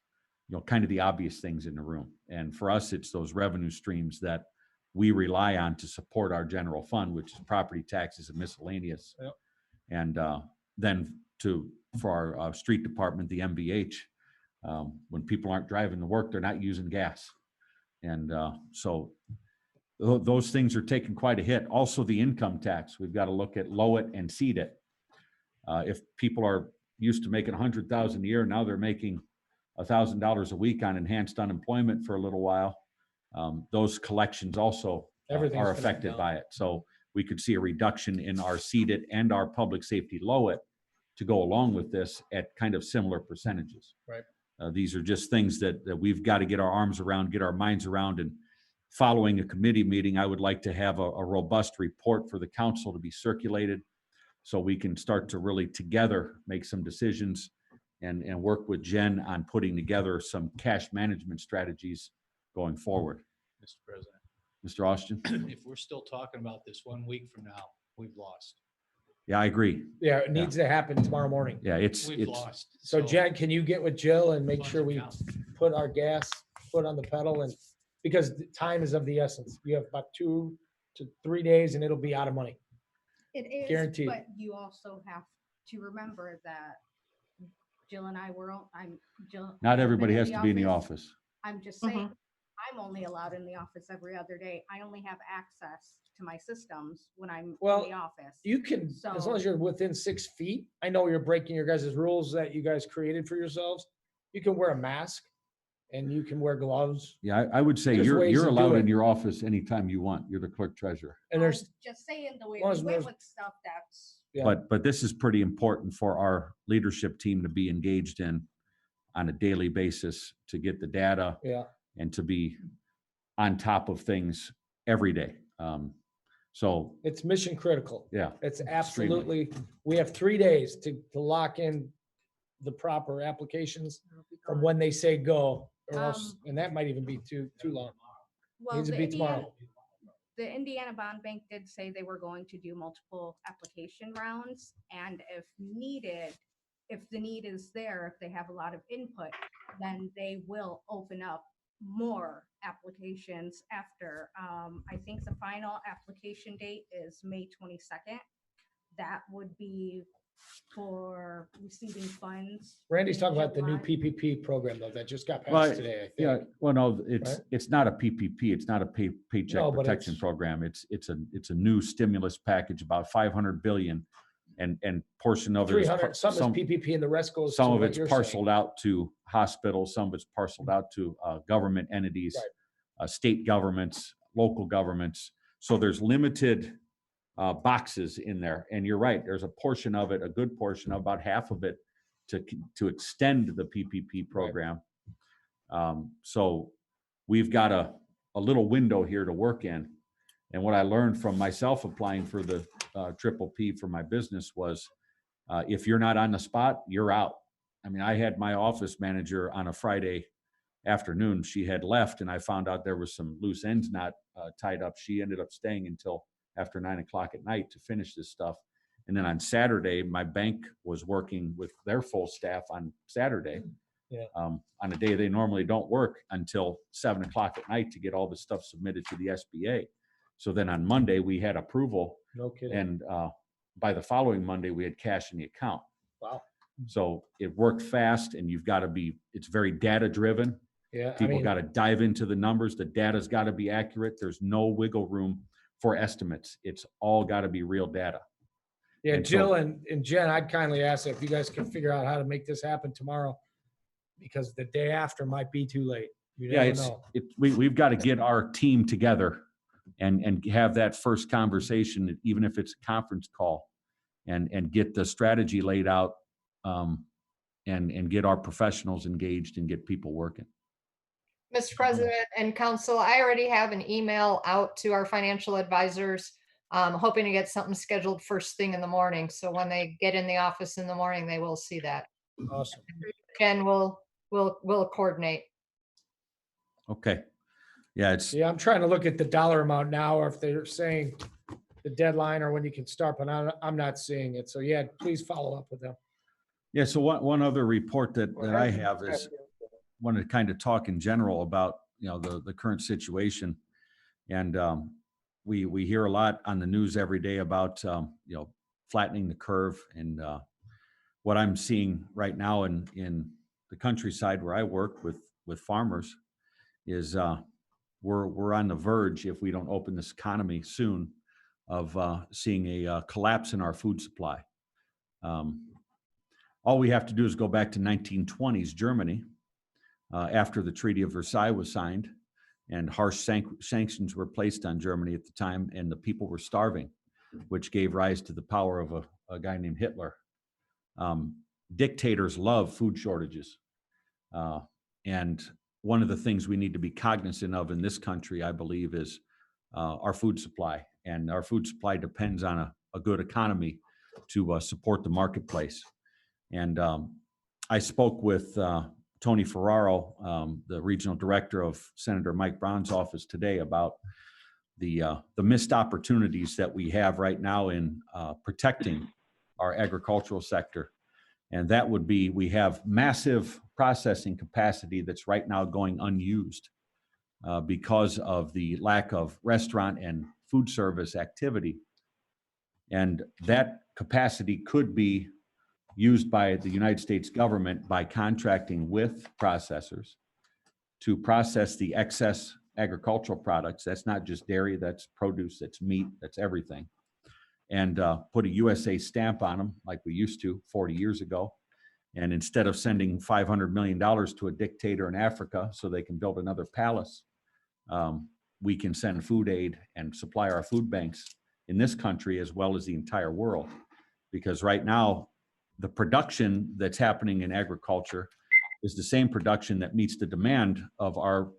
kind of the obvious things in the room. And for us, it's those revenue streams that we rely on to support our general fund, which is property taxes and miscellaneous. Yep. And then for our street department, the MVH, when people aren't driving to work, they're not using gas. And so those things are taking quite a hit. Also, the income tax, we've got to look at low it and seed it. If people are used to making 100,000 a year, now they're making $1,000 a week on enhanced unemployment for a little while. Those collections also Everything's are gonna be affected down. by it. So we could see a reduction in our seeded and our public safety low it to go along with this at kind of similar percentages. Right. These are just things that we've got to get our arms around, get our minds around. And following a committee meeting, I would like to have a robust report for the council to be circulated so we can start to really together make some decisions and work with Jen on putting together some cash management strategies going forward. Mr. President, Mr. Austin? if we're still talking about this 1 week from now, we've lost. Yeah, I agree. Yeah, it needs to happen tomorrow morning. Yeah, We've lost. So Jen, can you get with Jill and make sure we put our foot on the pedal and, because the time is of the essence. You have about 2 to 3 days and it'll be out of money. It is, Guaranteed. but you also have to remember that Jill and I were, Jill. Not everybody been has to be in the office. I'm just saying, I'm only allowed in the office every other day. I only have access to my systems when I'm in Well, the office. You can, as long as you're within 6 feet, I know you're breaking your guys' rules that you guys created for yourselves. You can wear a mask and you can wear gloves. Yeah, I would say There's you're ways to do allowed it. in your office anytime you want. You're the clerk treasurer. And there's, Just saying the way As long we as went there's- with stuff, that's. yeah. But this is pretty important for our leadership team to be engaged in on a daily basis to get the data Yeah. and to be on top of things every day. So, It's mission critical. yeah. It's Extremely. absolutely, we have 3 days to lock in the proper applications from when they say go, or else, and that might even be too long. Well, Needs to the be tomorrow. The Indiana Bond Bank did say they were going to do multiple application rounds, and if needed, if the need is there, if they have a lot of input, then they will open up more applications after. I think the final application date is May 22nd. That would be for receiving funds. Randy's in talking about the new July. PPP program though, that just got Well, passed today, I yeah, think. well, no, it's Right? not a PPP. It's not a paycheck No, but protection it's- program. It's a new stimulus package, about 500 billion, and portion of it is 300, some is PPP and the rest goes to some of what it's you're saying. parceled out to hospitals, some of it's parceled out to government entities, state governments, local governments. So there's limited boxes in there. And you're right, there's a portion of it, a good portion, about half of it, to extend the PPP program. So we've got a little window here to work in. And what I learned from myself applying for the triple P for my business was, if you're not on the spot, you're out. I mean, I had my office manager on a Friday afternoon, she had left, and I found out there was some loose ends not tied up. She ended up staying until after 9 o'clock at night to finish this stuff. And then on Saturday, my bank was working with their full staff on Saturday. Yeah. On a day they normally don't work until 7 o'clock at night to get all the stuff submitted to the SBA. So then on Monday, we had approval, No kidding. and by the following Monday, we had cash in the account. Wow. So it worked fast, and it's very data driven. Yeah. People got to dive into the numbers. The data's got to be accurate. There's no wiggle room for estimates. It's all got to be real data. Yeah, And so- Jill and Jen, I'd kindly ask if you guys can figure out how to make this happen tomorrow, because the day after might be too late. You Yeah, never know. we've got to get our team together and have that first conversation, even if it's a conference call, and get the strategy laid out, and get our professionals engaged and get people working. Mr. President and Council, I already have an email out to our financial advisors, hoping to get something scheduled first thing in the morning. So when they get in the office in the morning, they will see that. Awesome. Jen will coordinate. Okay. Yeah, Yeah, I'm trying to look at the dollar amount now, or if they're saying the deadline or when you can start, but I'm not seeing it. So yeah, please follow up with them. Yeah, so one other report that I have is, want to kind of talk in general about, the current situation. And we hear a lot on the news every day about, flattening the curve. And what I'm seeing right now in the countryside where I work with farmers is we're on the verge, if we don't open this economy soon, of seeing a collapse in our food supply. All we have to do is go back to 1920s Germany, after the Treaty of Versailles was signed, and harsh sanctions were placed on Germany at the time, and the people were starving, which gave rise to the power of a guy named Hitler. Dictators love food shortages. And one of the things we need to be cognizant of in this country, I believe, is our food supply. And our food supply depends on a good economy to support the marketplace. And I spoke with Tony Ferraro, the regional director of Senator Mike Brown's office today, about the missed opportunities that we have right now in protecting our agricultural sector. And that would be, we have massive processing capacity that's right now going unused because of the lack of restaurant and food service activity. And that capacity could be used by the United States government by contracting with processors to process the excess agricultural products. That's not just dairy, that's produce, that's meat, that's everything. And put a USA stamp on them like we used to 40 years ago. And instead of sending $500 million to a dictator in Africa so they can build another palace, we can send food aid and supply our food banks in this country as well as the entire world. Because right now, the production that's happening in agriculture is the same production that meets the demand of our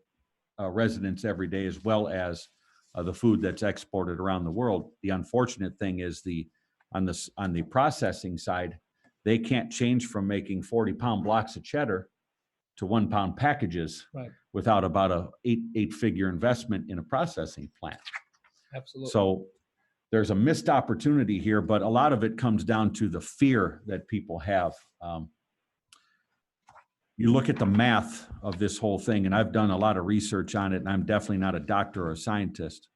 residents every day, as well as the food that's exported around the world. The unfortunate thing is on the processing side, they can't change from making 40-pound blocks of cheddar to 1-pound packages without about a eight-figure investment in a processing plant. Absolutely. So there's a missed opportunity here, but a lot of it comes down to the fear that people have. You look at the math of this whole thing, and I've done a lot of research on it, and I'm definitely not a doctor or a scientist,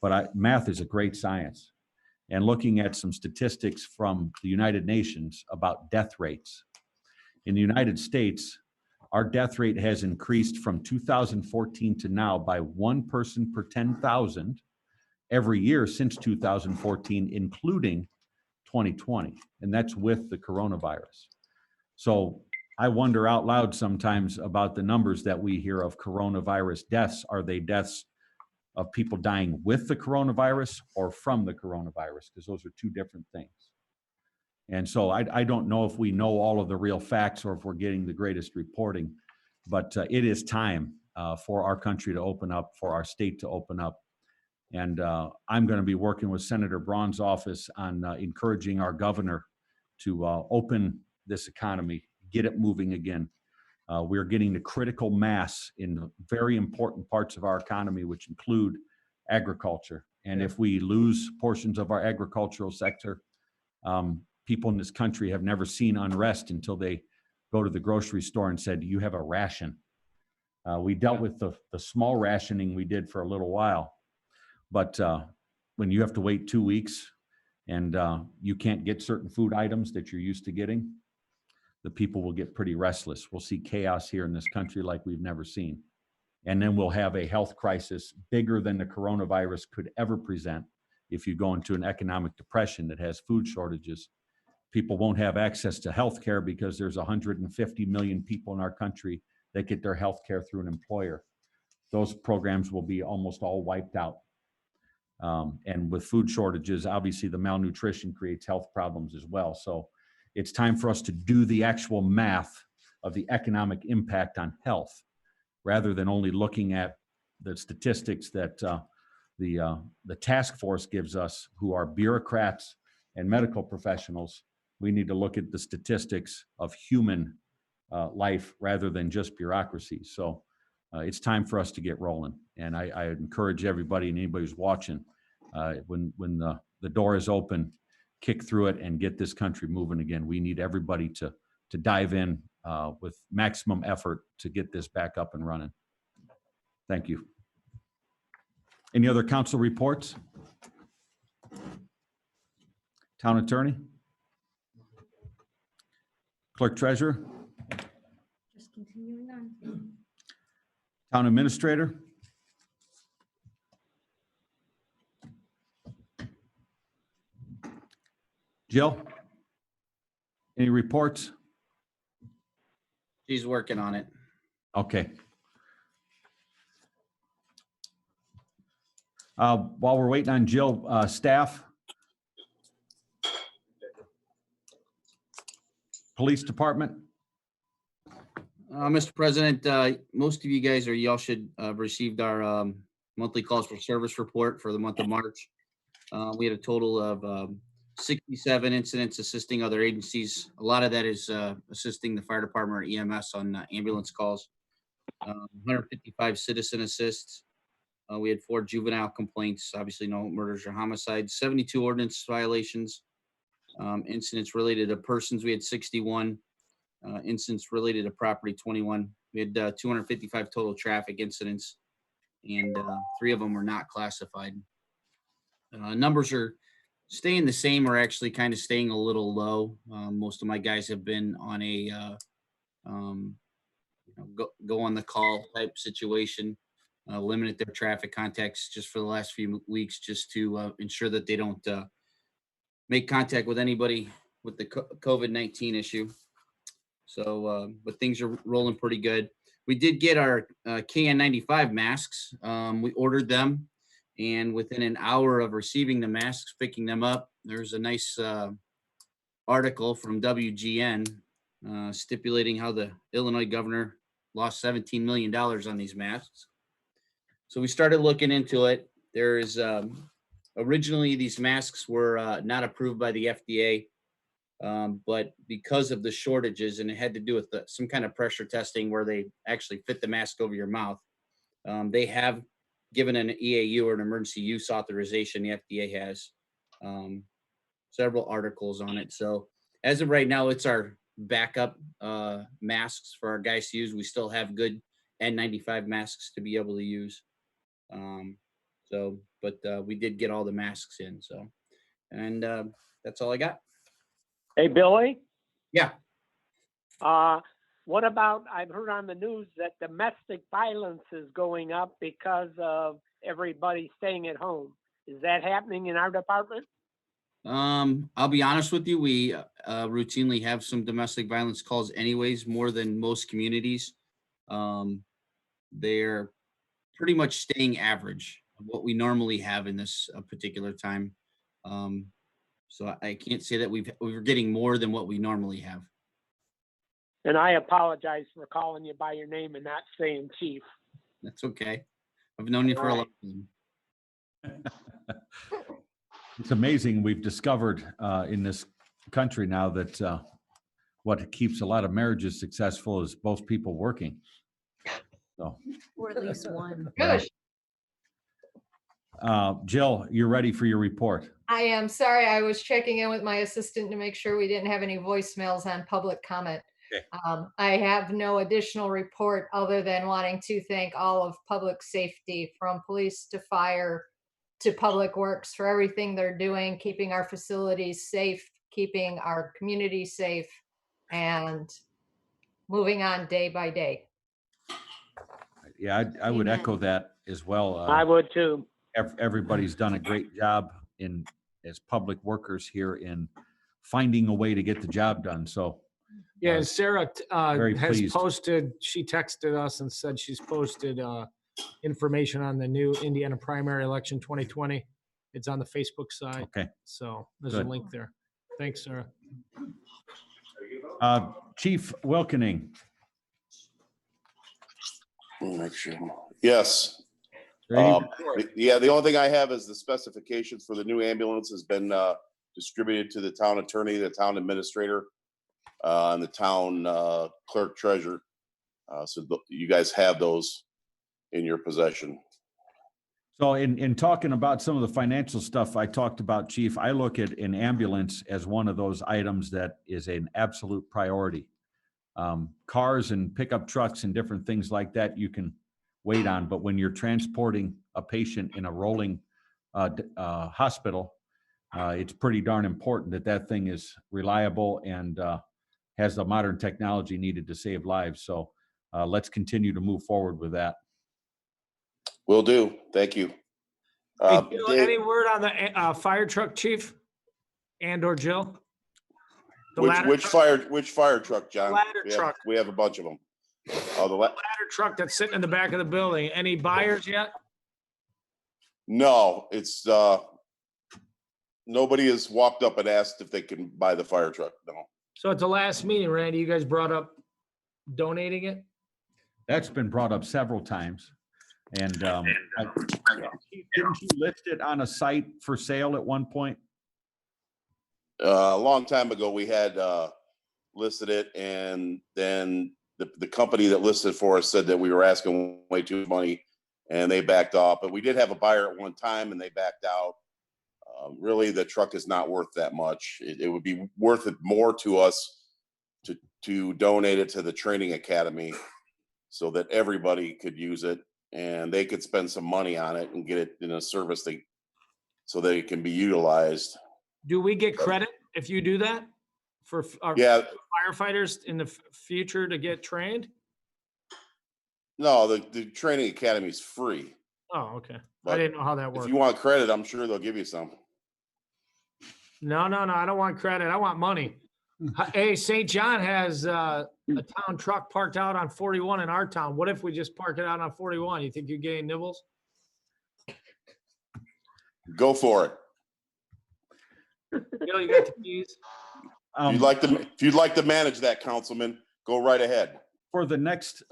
but math is a great science. And looking at some statistics from the United Nations about death rates. In the United States, our death rate has increased from 2014 to now by 1 person per 10,000 every year since 2014, including 2020. And that's with the coronavirus. So I wonder out loud sometimes about the numbers that we hear of coronavirus deaths. Are they deaths of people dying with the coronavirus or from the coronavirus? Because those are two different things. And so I don't know if we know all of the real facts or if we're getting the greatest reporting, but it is time for our country to open up, for our state to open up. And I'm going to be working with Senator Braun's office on encouraging our governor to open this economy, get it moving again. We're getting to critical mass in very important parts of our economy, which include agriculture. And if we lose portions of our agricultural sector, people in this country have never seen unrest until they go to the grocery store and said, you have a ration. We dealt with the small rationing we did for a little while, but when you have to wait 2 weeks and you can't get certain food items that you're used to getting, the people will get pretty restless. We'll see chaos here in this country like we've never seen. And then we'll have a health crisis bigger than the coronavirus could ever present. If you go into an economic depression that has food shortages, people won't have access to health care because there's 150 million people in our country that get their health care through an employer. Those programs will be almost all wiped out. And with food shortages, obviously the malnutrition creates health problems as well. So it's time for us to do the actual math of the economic impact on health, rather than only looking at the statistics that the task force gives us, who are bureaucrats and medical professionals. We need to look at the statistics of human life rather than just bureaucracy. So it's time for us to get rolling. And I encourage everybody and anybody who's watching, when the door is open, kick through it and get this country moving again. We need everybody to dive in with maximum effort to get this back up and running. Thank you. Any other council reports? Town attorney? Clerk treasurer? Just continuing on. Town administrator? Jill? Any reports? She's working on it. Okay. While we're waiting on Jill, staff? Police department? Mr. President, most of you guys y'all should have received our monthly calls for service report for the month of March. We had a total of 67 incidents assisting other agencies. A lot of that is assisting the fire department or EMS on ambulance calls. 155 citizen assists. We had 4 juvenile complaints, obviously no murders or homicides, 72 ordinance violations. Incidents related to persons, we had 61. Incidents related to property, 21. We had 255 total traffic incidents, and 3 of them were not classified. Numbers are staying the same, or actually kind of staying a little low. Most of my guys have been on a go on the call type situation, limited their traffic contacts just for the last few weeks, just to ensure that they don't make contact with anybody with the COVID-19 issue. So, but things are rolling pretty good. We did get our KN95 masks. We ordered them, and within an hour of receiving the masks, picking them up, there's a nice article from WGN stipulating how the Illinois governor lost $17 million on these masks. So we started looking into it. There is originally these masks were not approved by the FDA. But because of the shortages, and it had to do with some kind of pressure testing where they actually fit the mask over your mouth, they have given an EAU, or an emergency use authorization. The FDA has several articles on it. So as of right now, it's our backup masks for our guys to use. We still have good N95 masks to be able to use. But we did get all the masks in. So, and that's all I got. Hey, Billy? Yeah. What about, I've heard on the news that domestic violence is going up because of everybody staying at home. Is that happening in our department? I'll be honest with you. We routinely have some domestic violence calls anyways, more than most communities. They're pretty much staying average of what we normally have in this particular time. So I can't say that we're getting more than what we normally have. And I apologize for calling you by your name and not saying chief. That's okay. I've known you for a long time. It's amazing. We've discovered in this country now that what keeps a lot of marriages successful is both people working. So, Or at least one. yeah. Good. Jill, you're ready for your report. I am sorry. I was checking in with my assistant to make sure we didn't have any voicemails on public comment. Okay. I have no additional report other than wanting to thank all of public safety, from police to fire to public works, for everything they're doing, keeping our facilities safe, keeping our community safe, and moving on day by day. Yeah, I would Amen. echo that as well. I would too. Everybody's done a great job as public workers here in finding a way to get the job done. So Yeah, and Sarah very has pleased. posted, she texted us and said she's posted information on the new Indiana primary election 2020. It's on the Facebook side. Okay. So there's Good. a link there. Thanks, Sarah. Chief Wilkening. Yes. Yeah, the only thing I have is the specifications for the new ambulance has been distributed to the town attorney, the town administrator, and the town clerk treasurer. So you guys have those in your possession. So in talking about some of the financial stuff I talked about, Chief, I look at an ambulance as one of those items that is an absolute priority. Cars and pickup trucks and different things like that you can wait on, but when you're transporting a patient in a rolling hospital, it's pretty darn important that that thing is reliable and has the modern technology needed to save lives. So let's continue to move forward with that. Will do. Thank you. Hey, Jill, Dave- any word on the fire truck, Chief? And or Jill? The ladder which truck- fire truck, John? Ladder We have- truck. We have a bunch of them. Oh, ladder truck that's sitting in the back of the building. Any buyers yet? no, it's nobody has walked up and asked if they can buy the fire truck. No. So at the last meeting, Randy, you guys brought up donating it? That's been brought up several times. And didn't you list it on a site for sale at one point? A long time ago, we had listed it, and then the company that listed for us said that we were asking way too much money, and they backed off. But we did have a buyer at one time, and they backed out. Really, the truck is not worth that much. It would be worth it more to us to donate it to the training academy so that everybody could use it and they could spend some money on it and get it in a service so that it can be utilized. Do we get credit if you do that for our Yeah. firefighters in the future to get trained? No, the training academy is free. Oh, okay. I But didn't know how that If worked. you want credit, I'm sure they'll give you some. No, I don't want credit. I want money. Hey, St. John has a town truck parked out on 41 in our town. What if we just park it out on 41? You think you're getting nibbles? Go for it. Bill, you got the keys? If you'd like to manage that, Councilman, go right ahead. For the next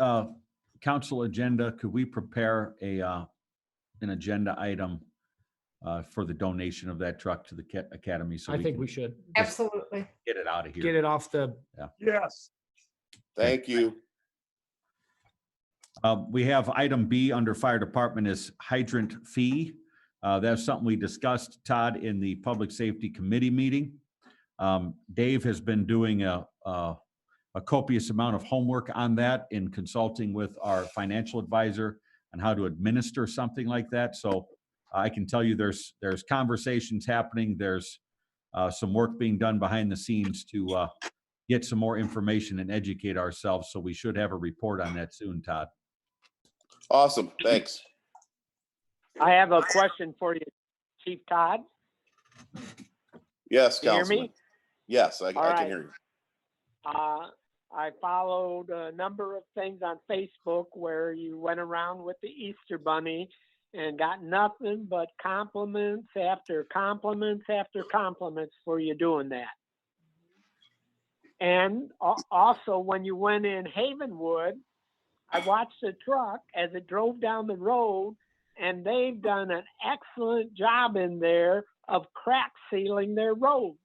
council agenda, could we prepare an agenda item for the donation of that truck to the academy? So I think can we should. Absolutely. get it out of here. Get it off the, Yes. Thank you. We have item B under fire department is hydrant fee. That's something we discussed, Todd, in the public safety committee meeting. Dave has been doing a copious amount of homework on that in consulting with our financial advisor on how to administer something like that. So I can tell you there's conversations happening. There's some work being done behind the scenes to get some more information and educate ourselves. So we should have a report on that soon, Todd. Awesome. Thanks. I have a question for you, Chief Todd. Yes, Can you hear Councilman. me? Yes, I All can right. hear you. I followed a number of things on Facebook where you went around with the Easter Bunny and got nothing but compliments after compliments after compliments for you doing that. And also, when you went in Havenwood, I watched the truck as it drove down the road, and they've done an excellent job in there of crack sealing their roads.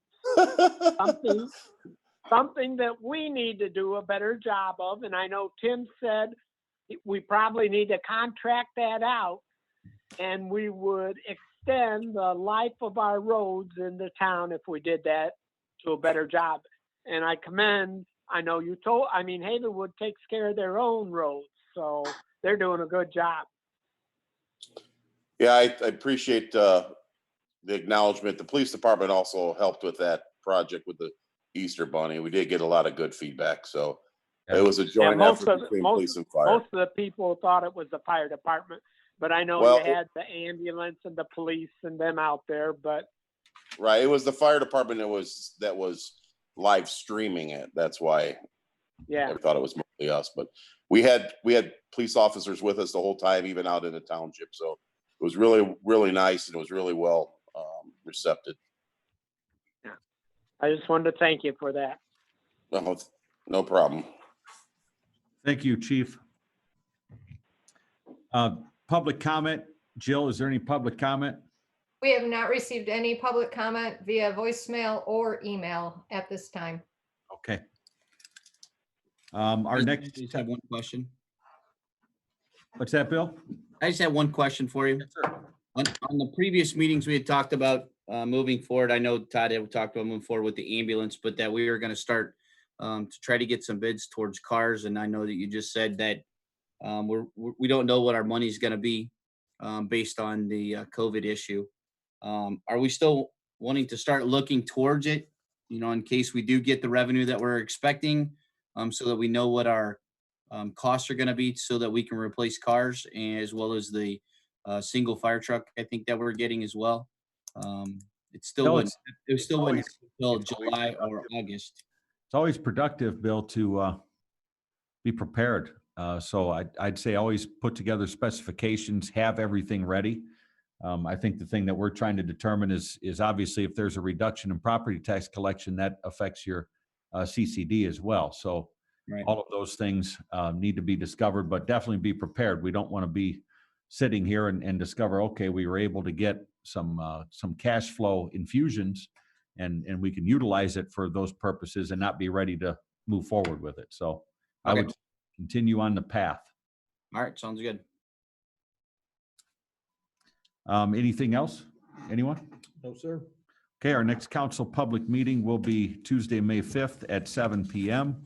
something that we need to do a better job of, and I know Tim said we probably need to contract that out, and we would extend the life of our roads in the town if we did that to a better job. And I commend, Havenwood takes care of their own roads, so they're doing a good job. Yeah, I appreciate the acknowledgement. The police department also helped with that project with the Easter Bunny. We did get a lot of good feedback, so it was a joint effort between police and fire. Most of the people thought it was the fire department, but I know Well, you had the ambulance and the police and them out there, but Right, it was the fire department that was live streaming it. That's why yeah. I thought it was mostly us, but we had police officers with us the whole time, even out in the township. So it was really, really nice, and it was really well recepted. Yeah. I just wanted to thank you for that. No problem. Thank you, Chief. Public comment. Jill, is there any public comment? We have not received any public comment via voicemail or email at this time. Okay. Our next. I just have one question. What's that, Bill? I just have one question for you. Yes, sir. On the previous meetings, we had talked about moving forward. I know Todd had talked about moving forward with the ambulance, but that we were going to start to try to get some bids towards cars. And I know that you just said that we don't know what our money's going to be based on the COVID issue. Are we still wanting to start looking towards it, in case we do get the revenue that we're expecting, so that we know what our costs are going to be, so that we can replace cars, as well as the single fire truck, I think, that we're getting as well. It still wouldn't until July or August. It's always productive, Bill, to be prepared. So I'd say always put together specifications, have everything ready. I think the thing that we're trying to determine is obviously if there's a reduction in property tax collection, that affects your CCD as well. So right. All of those things need to be discovered, but definitely be prepared. We don't want to be sitting here and discover, okay, we were able to get some cash flow infusions and we can utilize it for those purposes and not be ready to move forward with it. So I would continue on the path. All right, sounds good. Anything else? Anyone? No, sir. Okay, our next council public meeting will be Tuesday, May 5th at 7 p.m.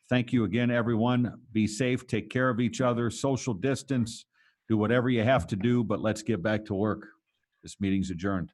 Thank you again, everyone. Be safe, take care of each other, social distance, do whatever you have to do, but let's get back to work. This meeting's adjourned.